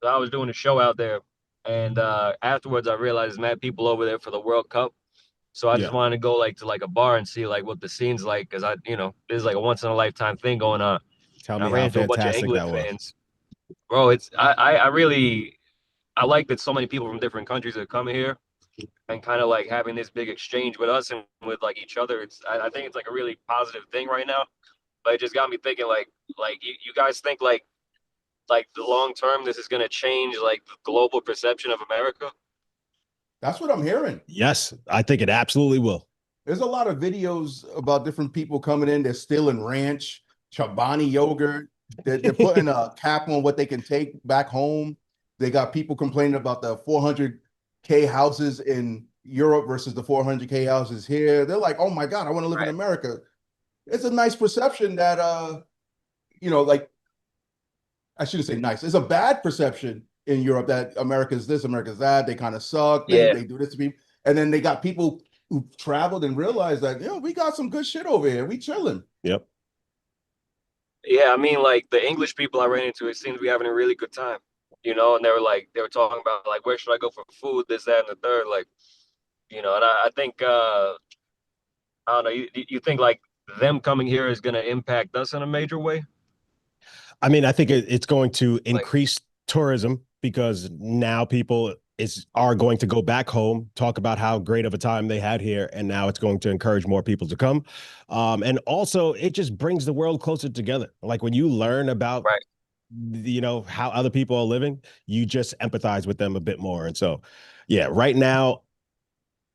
So I was doing a show out there, and afterwards I realized there's mad people over there for the World Cup. So I just wanted to go to a bar and see like what the scene's like, because this is like a once in a lifetime thing going on. Tell me how fantastic that was. Fans. Bro, I like that so many people from different countries are coming here and kind of like having this big exchange with us and with like each other. I think it's like a really positive thing right now. But it just got me thinking like you guys think like the long term this is gonna change like the global perception of America? That's what I'm hearing. Yes, I think it absolutely will. There's a lot of videos about different people coming in. They're stealing ranch, Chobani yogurt. They're putting a cap on what they can take back home. They got people complaining about the 400K houses in Europe versus the 400K houses here. They're like, oh my God, I want to live in America. It's a nice perception that, like, I shouldn't say nice. It's a bad perception in Europe that America's this, America's that. They kind of suck. They do this to people. And then they got people who traveled and realized that, we got some good shit over here. We chilling. Yep. Yeah, I mean, like the English people I ran into, it seems to be having a really good time, and they were talking about like, where should I go for food, this, that, and the third, like, and I think, I don't know, you think like them coming here is going to impact us in a major way? I mean, I think it's going to increase tourism because now people are going to go back home, talk about how great of a time they had here, and now it's going to encourage more people to come. And also, it just brings the world closer together. Like when you learn about, how other people are living, you just empathize with them a bit more. And so, yeah, right now,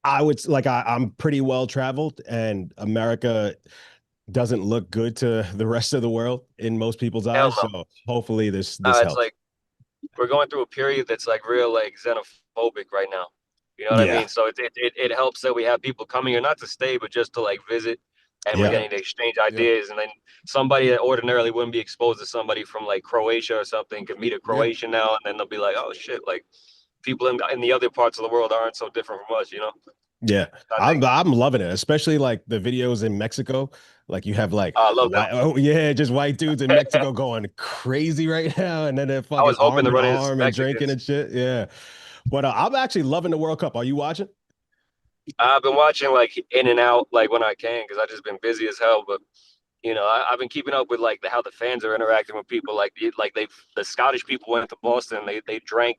I'm pretty well traveled, and America doesn't look good to the rest of the world in most people's eyes. No. So hopefully this it's helps. Like we're going through a period that's like real like xenophobic right now. You know what I mean? So it helps that we have people coming here not to stay, but just to like visit, and we're getting to exchange ideas. And then somebody that ordinarily wouldn't be exposed to somebody from like Croatia or something could meet a Croatian now, and then they'll be like, oh shit, like people in the other parts of the world aren't so different from us, Yeah, I'm loving it, especially like the videos in Mexico. Like you have like, I love that. Just white dudes in Mexico going crazy right now, and then they're fucking I was hoping arm to in run arm and drinking and shit. Yeah, but I'm actually loving the World Cup. Are you watching? I've been watching like in and out, like when I can, because I've just been busy as hell. But I've been keeping up with like how the fans are interacting with people. Like the Scottish people went to Boston. They drank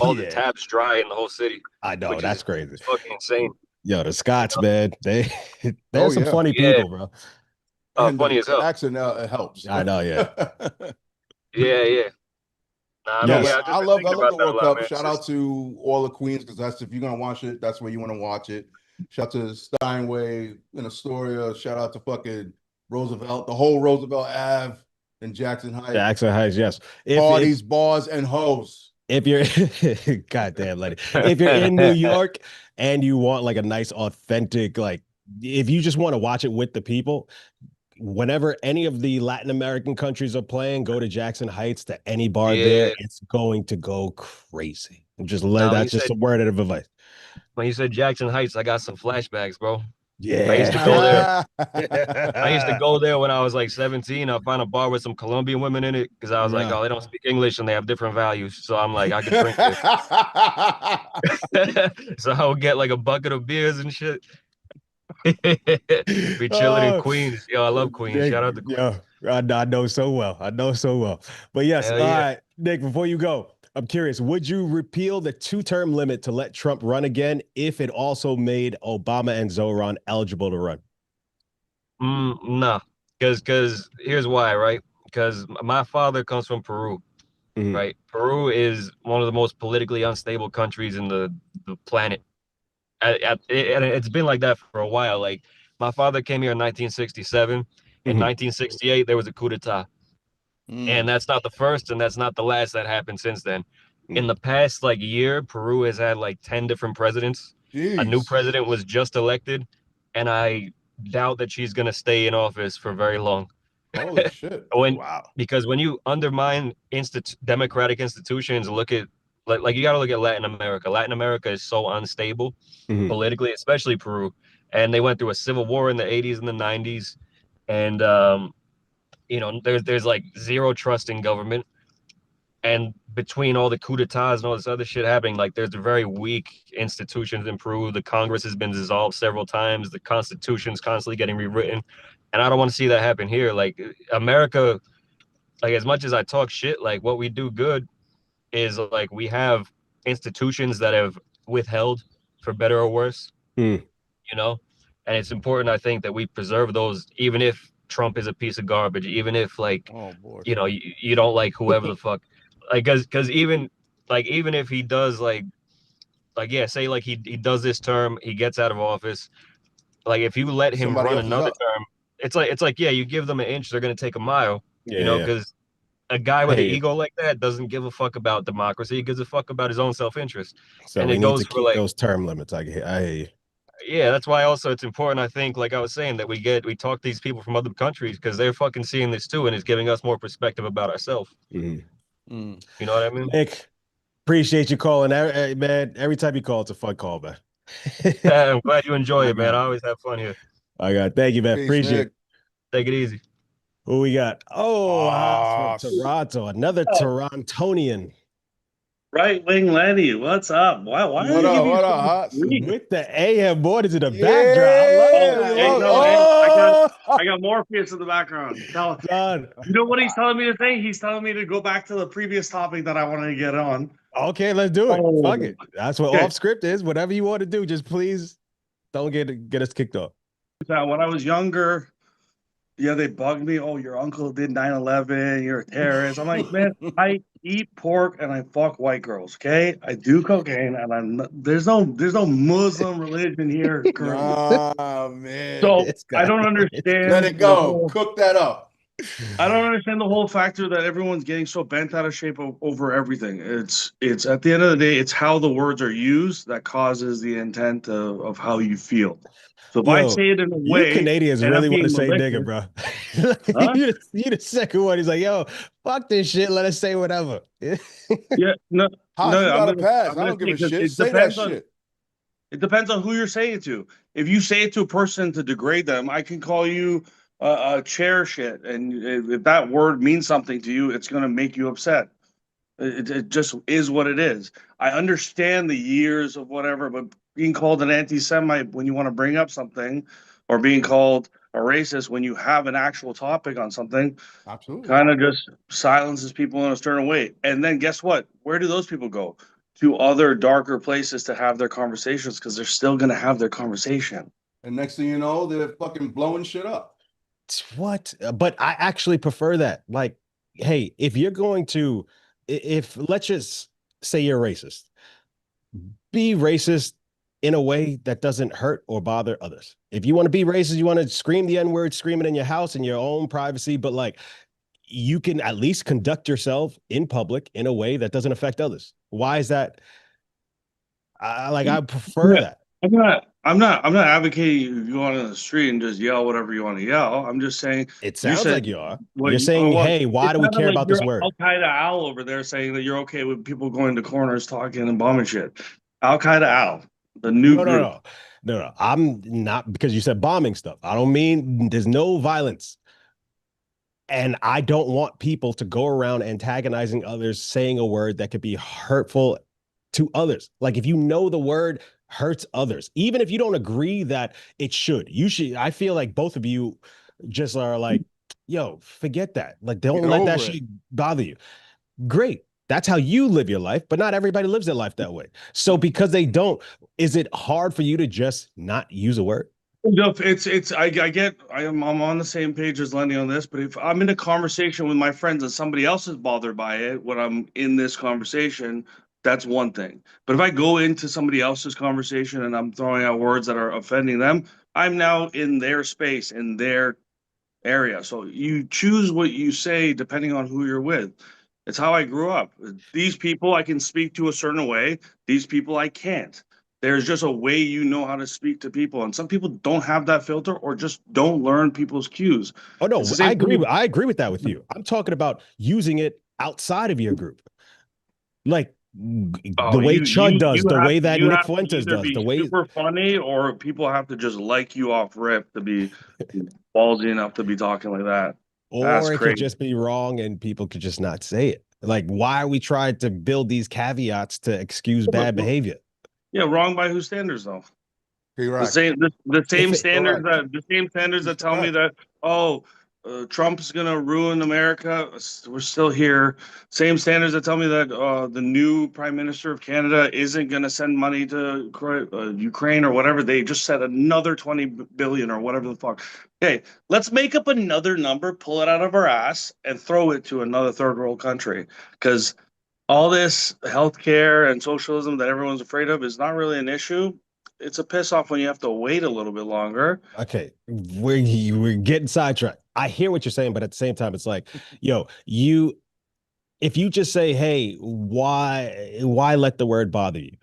all the taps dry in the whole city. I know, that's crazy. It's fucking insane. Yo, the Scots, man, they're some funny people, bro. And funny as hell. Accent helps. I know, yeah. yeah. I love the World Cup. Shout out to all the Queens, because that's, if you're gonna watch it, that's where you want to watch it. Shout out to Steinway in Astoria. Shout out to fucking Roosevelt, the whole Roosevelt Ave in Jackson Heights. Jackson Heights, yes. Parties, bars, and hoes. If you're, goddamn, Lenny. If you're in New York and you want like a nice, authentic, like, if you just want to watch it with the people, whenever any of the Latin American countries are playing, go to Jackson Heights, to any bar there. It's going to go crazy. That's just a word of advice. When you said Jackson Heights, I got some flashbacks, bro. Yeah. I used to go there. I used to go there when I was like 17. I found a bar with some Colombian women in it, because I was like, oh, they don't speak English and they have different values. So I'm like, I could drink this. So I would get like a bucket of beers and shit. Be chilling in Queens. Yo, I love Queens. Shout out to Queens. Yo, I know so well. But yes, all right, Nick, before you go, I'm curious, would you repeal the 2-term limit to let Trump run again if it also made Obama and Zoran eligible to run? No, because here's why, right? Because my father comes from Peru, right? Peru is one of the most politically unstable countries in the planet. And it's been like that for a while. Like, my father came here in 1967. In 1968, there was a coup d'etat. And that's not the first and that's not the last that happened since then. In the past like year, Peru has had like 10 different presidents. Jeez. A new president was just elected, and I doubt that she's going to stay in office for very long. Holy shit. Because when you undermine democratic institutions, look at like you got to look at Latin America. Latin America is so unstable politically, especially Peru. And they went through a civil war in the 80s and the 90s. And there's like zero trust in government, and between all the coup d'etats and all this other shit happening, like there's very weak institutions in Peru. The Congress has been dissolved several times. The Constitution's constantly getting rewritten, and I don't want to see that happen here. Like America, like as much as I talk shit, like what we do good is like we have institutions that have withheld, for better or worse, and it's important, I think, that we preserve those, even if Trump is a piece of garbage, even if like you don't like whoever the fuck, like because even if he does say like he does this term, he gets out of office, like if you let him run another term, it's like you give them an inch, they're gonna take a mile, because a guy with an ego like that doesn't give a fuck about democracy. He gives a fuck about his own self-interest. So and we it need goes to for keep like those term limits. I hear you. yeah, that's why also it's important, I think, like I was saying, that we talk to these people from other countries because they're fucking seeing this too, and it's giving us more perspective about ourselves. You know what I mean? Nick, appreciate you calling. Man, every time you call, it's a fun call, man. I'm glad you enjoy it, man. I always have fun here. I got thank you, man. Peace, Appreciate Nick. it. Take it easy. Who we got? Oh, Haas from Toronto. Another Torontonian. Right wing Lenny, what's up? Why What are you up, giving what so up, much Haas? grief? With the AM boys in the backdrop. I love Oh, that. hey, I no, love hey, I got Morpheus in the background. Son. You know what he's telling me to say? He's telling me to go back to the previous topic that I wanted to get on. Okay, let's do it. Oh, Fuck it. That's what okay. off script is. Whatever you want to do, just please don't get us kicked off. When I was younger, yeah, they bugged me. Oh, your uncle did 9/11. You're a terrorist. I'm like, man, I eat pork and I fuck white girls. Okay, I do cocaine, and I'm not, there's no Muslim religion here currently. Nah, man. So I don't understand. Let it go. Cook that up. I don't understand the whole factor that everyone's getting so bent out of shape over everything. It's at the end of the day, it's how the words are used that causes the intent of how you feel. So if I say it in a way, you Canadians and really I'm want to being say malicious, nigga, bro. huh? you the second one. He's like, yo, fuck this shit. Let us say whatever. Yeah, no, Haas, you I'm gotta pass. I'm I don't give a 'cause shit. it Say that depends on shit. it depends on who you're saying it to. If you say it to a person to degrade them, I can call you a chair shit, and if that word means something to you, it's going to make you upset. It just is what it is. I understand the years of whatever, but being called an anti-Semite when you want to bring up something, or being called a racist when you have an actual topic on something, Absolutely, kind of just silences people in a certain way. And then guess what? Where do those people go? To other darker places to have their conversations because they're still going to have their conversation. And next thing you know, they're fucking blowing shit up. What? But I actually prefer that. Like, hey, if you're going to, if let's just say you're racist, be racist in a way that doesn't hurt or bother others. If you want to be racist, you want to scream the N-word, scream it in your house in your own privacy, but like you can at least conduct yourself in public in a way that doesn't affect others. Why is that? I prefer that. I'm not advocating you go on in the street and just yell whatever you want to yell. I'm just saying it sounds like you are. You're saying, hey, why do we care about this word? Al Qaeda Al over there saying that you're okay with people going to corners talking and bombing shit. Al Qaeda Al, the new group. No. I'm not, because you said bombing stuff. I don't mean there's no violence. And I don't want people to go around antagonizing others, saying a word that could be hurtful to others. Like if you know the word hurts others, even if you don't agree that it should, I feel like both of you just are like, yo, forget that. Like don't let that shit bother you. Great. That's how you live your life, but not everybody lives their life that way. So because they don't, is it hard for you to just not use a word? No, I'm on the same page as Lenny on this, but if I'm in a conversation with my friends and somebody else is bothered by it when I'm in this conversation, that's one thing. But if I go into somebody else's conversation and I'm throwing out words that are offending them, I'm now in their space, in their area. So you choose what you say depending on who you're with. It's how I grew up. These people I can speak to a certain way. These people I can't. There's just a way you know how to speak to people, and some people don't have that filter or just don't learn people's cues. Oh no, I agree with that with you. I'm talking about using it outside of your group, like the way Chud does, the way that Nick Fuentes does, the way super funny, or people have to just like you off rip to be ballsy enough to be talking like that. Or it could just be wrong and people could just not say it. Like, why are we trying to build these caveats to excuse bad behavior? Yeah, wrong by whose standards though? Correct. The same standards that tell me that Trump's gonna ruin America. We're still here. Same standards that tell me that the new Prime Minister of Canada isn't gonna send money to Ukraine or whatever. They just said another 20 billion or whatever the fuck. Okay, let's make up another number, pull it out of our ass, and throw it to another third world country. Because all this healthcare and socialism that everyone's afraid of is not really an issue. It's a piss off when you have to wait a little bit longer. Okay, we're getting sidetracked. I hear what you're saying, but at the same time, it's like, yo, if you just say, hey, why let the word bother you?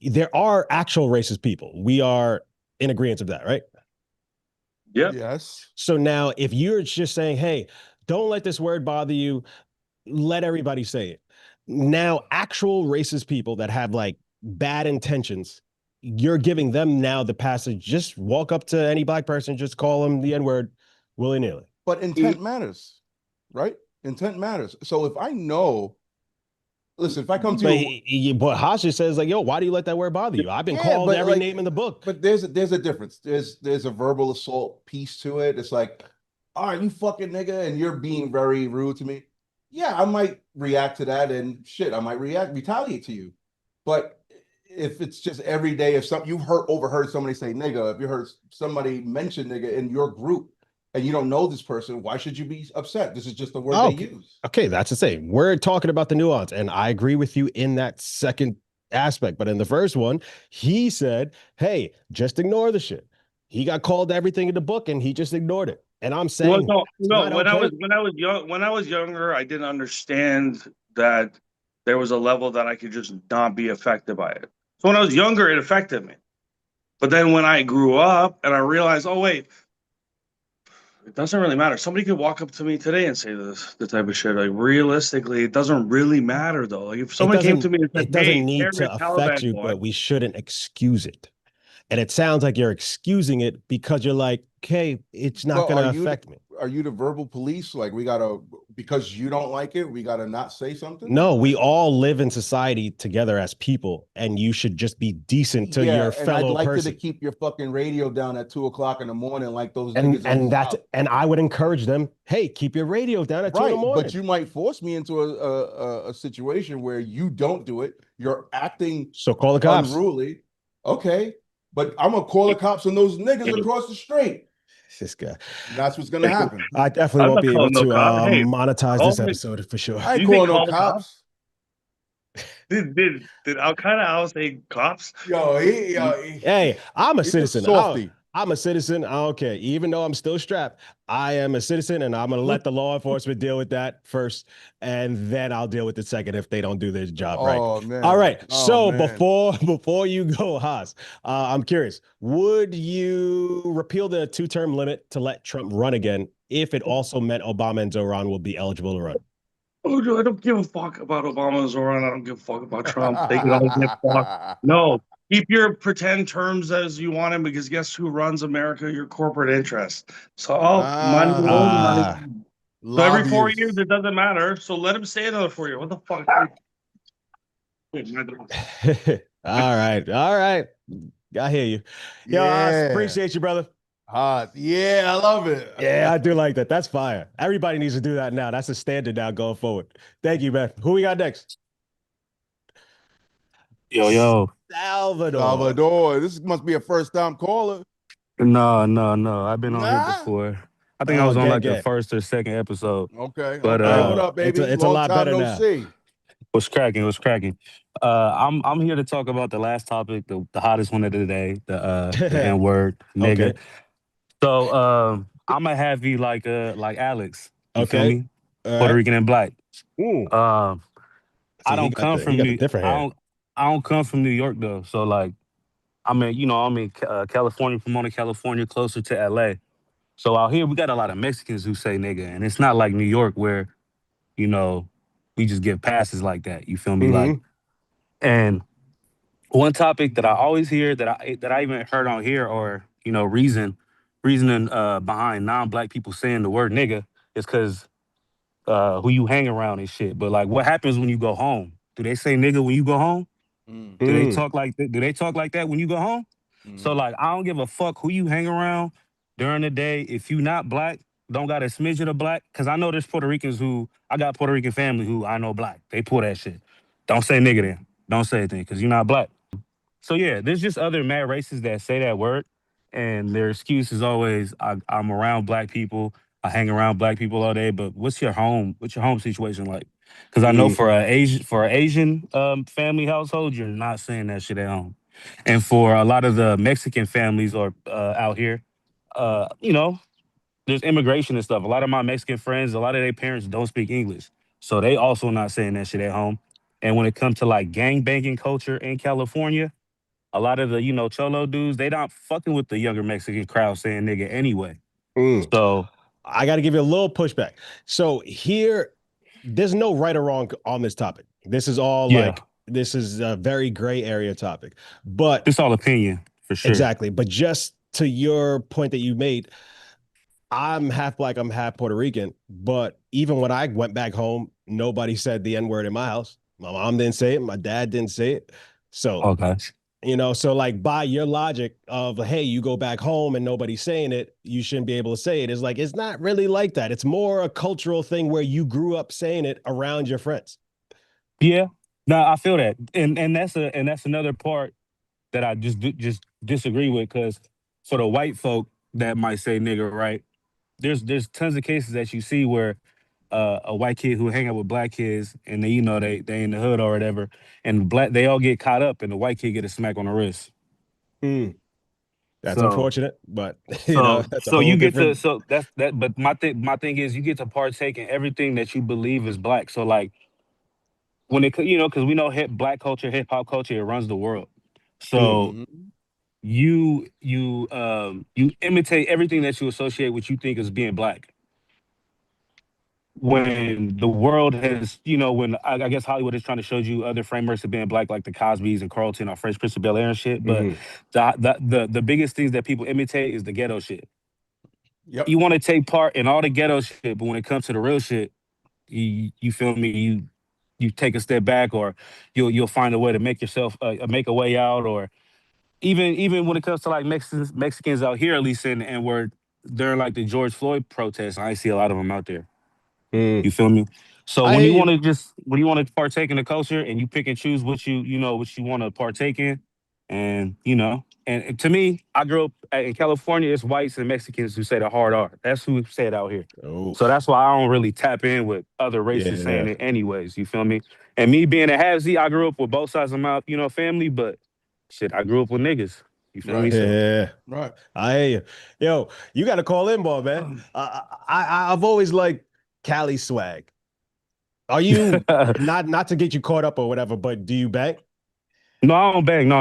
There are actual racist people. We are in agreement of that, right? Yeah. Yes. So now if you're just saying, hey, don't let this word bother you, let everybody say it. Now, actual racist people that have like bad intentions, you're giving them now the passage. Just walk up to any black person, just call them the N-word willy-nilly. But intent matters, right? Intent matters. So if I know, listen, if I come to you, but Hasha says like, yo, why do you let that word bother you? I've been Yeah, called but every like- name in the book. but there's a difference. There's a verbal assault piece to it. It's like, all right, you fucking nigga, and you're being very rude to me. Yeah, I might react to that, and shit, I might retaliate to you. But if it's just every day, if you've overheard somebody say nigga, if you heard somebody mention nigga in your group and you don't know this person, why should you be upset? This is just the word they use. Okay, that's the same. We're talking about the nuance, and I agree with you in that second aspect. But in the first one, he said, hey, just ignore the shit. He got called everything in the book and he just ignored it. And I'm saying, no. When I okay. was younger, I didn't understand that there was a level that I could just not be affected by it. So when I was younger, it affected me. But then when I grew up and I realized, oh wait, it doesn't really matter. Somebody could walk up to me today and say the type of shit. Like realistically, it doesn't really matter though. Like if someone came to me and said, it doesn't "Hey, need Harry, to affect Taliban you, boy," but we shouldn't excuse it. And it sounds like you're excusing it because you're like, okay, it's not going to affect me. Are you the verbal police? Like we gotta, because you don't like it, we gotta not say something? No, we all live in society together as people, and you should just be decent to your and I'd fellow like person. you to keep your fucking radio down at 2:00 in the morning, like those and niggas. and that's and I would encourage them. Hey, keep your radio down at 2 in the morning. But you might force me into a situation where you don't do it. You're acting so call the cops. Unruly. Okay, but I'm gonna call the cops on those niggas across the street. This guy. That's what's gonna happen. I definitely won't be able to monetize this me. episode for sure. I ain't calling no cops. Did Al Qaeda say cops? Hey, I'm a citizen. Softy. I'm a citizen. I don't care. Even though I'm still strapped, I am a citizen, and I'm gonna let the law enforcement deal with that first, and then I'll deal with the second if they don't do their job right. Man. All right. Oh, so before you go, Haas, I'm curious. Would you repeal the 2-term limit to let Trump run again if it also meant Obama and Zoran will be eligible to run? Oh, I don't give a fuck about Obama and Zoran. I don't give a fuck about Trump. They can all give a fuck. No, keep your pretend terms as you want them, because guess who runs America? Your corporate interest. So money. So every 4 years, it doesn't matter. So let him stay another 4 years. What the fuck? All right. I hear you. Yo, I appreciate you, brother. Yeah, I love it. Yeah, I do like that. That's fire. Everybody needs to do that now. That's a standard now going forward. Thank you, man. Who we got next? Yo. Salvador. This must be a first-time caller. No. I've been on here before. I think I was on like the first or second episode. Okay. But what up, baby? It's a lot better now. What's cracking? I'm here to talk about the last topic, the hottest one of the day, the N-word, nigga. Okay. So I'm gonna have you like Alexx. You feel me? Puerto Rican and black. I don't come from I don't come from New York though. So like I'm in California, Pomona, California, closer to LA. So out here we got a lot of Mexicans who say nigga, and it's not like New York where, we just give passes like that. You feel me? Like, and one topic that I always hear that I even heard on here, or reasoning behind non-black people saying the word nigga is because who you hang around and shit. But like, what happens when you go home? Do they say nigga when you go home? Do they talk like that? Do they talk like that when you go home? So like, I don't give a fuck who you hang around during the day. If you not black, don't got a smidgen of black. Cause I know there's Puerto Ricans I got Puerto Rican family who I know black. They pull that shit. Don't say nigga then. Don't say anything because you're not black. So yeah, there's just other mad races that say that word, and their excuse is always I'm around black people. I hang around black people all day. But what's your home situation like? Because I know for an Asian family household, you're not saying that shit at home. And for a lot of the Mexican families or out here, there's immigration and stuff. A lot of my Mexican friends, a lot of their parents don't speak English. So they also not saying that shit at home. And when it comes to like gang banging culture in California, a lot of the, cholo dudes, they not fucking with the younger Mexican crowd saying nigga anyway. So I got to give you a little pushback. So here, there's no right or wrong on this topic. This is all this is a very gray area topic, but it's all opinion for sure. Exactly. But just to your point that you made, I'm half black, I'm half Puerto Rican, but even when I went back home, nobody said the N-word in my house. My mom didn't say it. My dad didn't say it. So, so like by your logic of, hey, you go back home and nobody's saying it, you shouldn't be able to say it. It's like, it's not really like that. It's more a cultural thing where you grew up saying it around your friends. Yeah, no, I feel that. And that's another part that I just disagree with, because for the white folk that might say nigga, right? There's tons of cases that you see where a white kid who hang out with black kids and they they in the hood or whatever, and they all get caught up and the white kid get a smack on the wrist. That's unfortunate, but that's a whole different... But my thing is, you get to partake in everything that you believe is black. So like when it, because we know black culture, hip hop culture, it runs the world. So you imitate everything that you associate what you think is being black. When the world has, when I guess Hollywood is trying to show you other frameworks of being black, like the Cosbys and Carlton or Fresh Prince of Bel-Air and shit. But the biggest things that people imitate is the ghetto shit. Yep. You want to take part in all the ghetto shit, but when it comes to the real shit, you feel me? You take a step back, or you'll find a way to make yourself make a way out, or even when it comes to like Mexicans out here, at least and where during like the George Floyd protests, I see a lot of them out there. You feel me? So when you want to partake in the culture and you pick and choose what you want to partake in, and and to me, I grew up in California. It's whites and Mexicans who say the hard R. That's who say it out here. So that's why I don't really tap in with other races saying it anyways. You feel me? And me being a half-Z, I grew up with both sides of my family, but shit, I grew up with niggas. You feel me? Yeah. Right. I hear you. Yo, you got to call in, ball, man. I've always liked Cali swag. Are you not to get you caught up or whatever, but do you bang? No, I don't bang. No.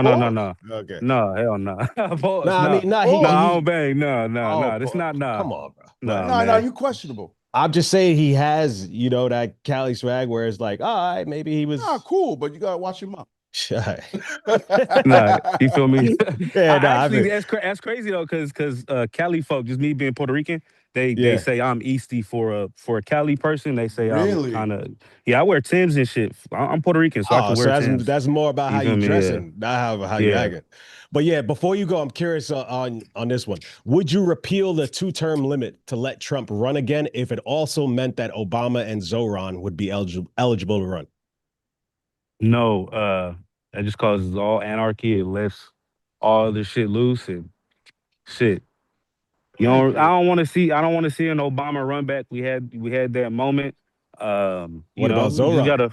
Okay. No, hell no. I don't bang. No. That's not. Come on, bro. No, you questionable. I'm just saying he has, that Cali swag where it's like, all right, maybe he was cool, but you gotta watch him up. Nah, you feel me? Actually, that's crazy though, because Cali folk, just me being Puerto Rican, they say I'm Eastie for a Cali person. They say I'm kind of I wear Timbs and shit. I'm Puerto Rican, so I can wear Timbs. That's more about how you dressing, not how you acting. But yeah, before you go, I'm curious on this one. Would you repeal the 2-term limit to let Trump run again if it also meant that Obama and Zoran would be eligible to run? No, that just causes all anarchy. It lets all the shit loose and shit. I don't want to see an Obama run back. We had that moment. What about Zoran?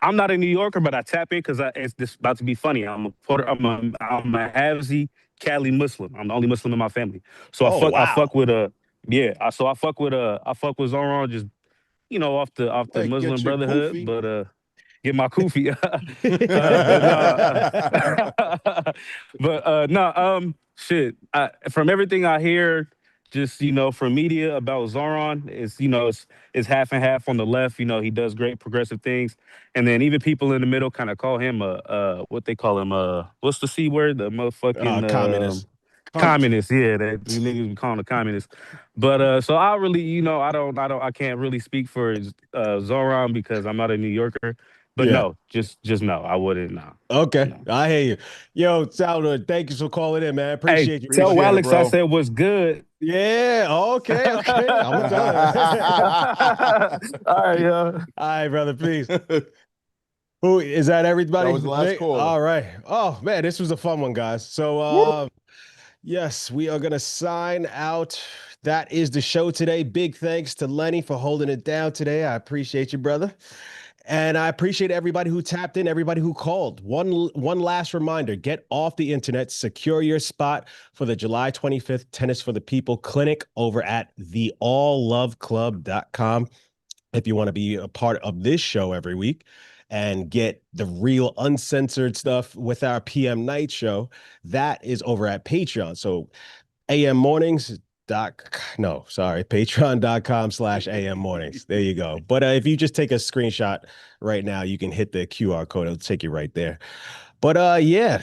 I'm not a New Yorker, but I tap in because it's this about to be funny. I'm a half-Z Cali Muslim. I'm the only Muslim in my family. So I fuck with Zoran, just off the Muslim Brotherhood, Kufi. but get my kufi. Shit. From everything I hear, just from media about Zoran, it's half and half on the left. He does great progressive things, and then even people in the middle kind of call him what they call him what's the C word? The motherfucking communist. Communist, yeah, that you niggas be calling a communist. But so I really, I can't really speak for Zoran because I'm not a New Yorker. But no, just no, I wouldn't. No. Okay, no. I hear you. Yo, Salvador, thank you for calling in, man. Appreciate you. Tell Alexx I said what's good. Yeah. Okay. I'm gonna tell him. All right, yo. All right, brother. Peace. Who is that? Everybody? That was the last call. All right. Oh man, this was a fun one, guys. So yes, we are gonna sign out. That is the show today. Big thanks to Lenny for holding it down today. I appreciate you, brother. And I appreciate everybody who tapped in, everybody who called. One last reminder, get off the internet, secure your spot for the July 25th Tennis for the People clinic over at theallloveclub.com. if you want to be a part of this show every week and get the real uncensored stuff with our PM night show, that is over at Patreon. So patreon.com/AM mornings. There you go. But if you just take a screenshot right now, you can hit the QR code. It'll take you right there. But yeah,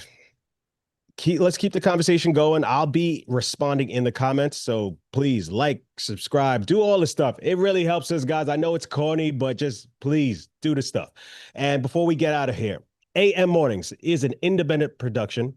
let's keep the conversation going. I'll be responding in the comments. So please like, subscribe, do all the stuff. It really helps us, guys. I know it's corny, but just please do the stuff. And before we get out of here, AM Mornings is an independent production.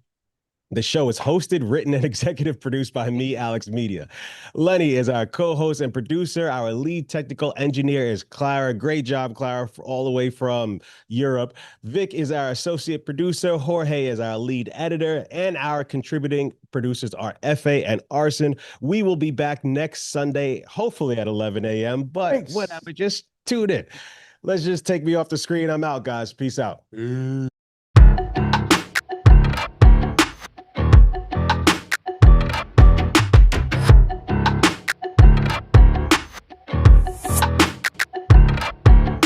The show is hosted, written, and executive produced by me, Alexx Media. Lenny is our co-host and producer. Our lead technical engineer is Clara. Great job, Clara, all the way from Europe. Vic is our associate producer. Jorge is our lead editor. And our contributing producers are F.A. and Arson. We will be back next Sunday, hopefully at 11 a.m. But whatever, just tune in. Let's just take me off the screen. I'm out, guys. Peace out.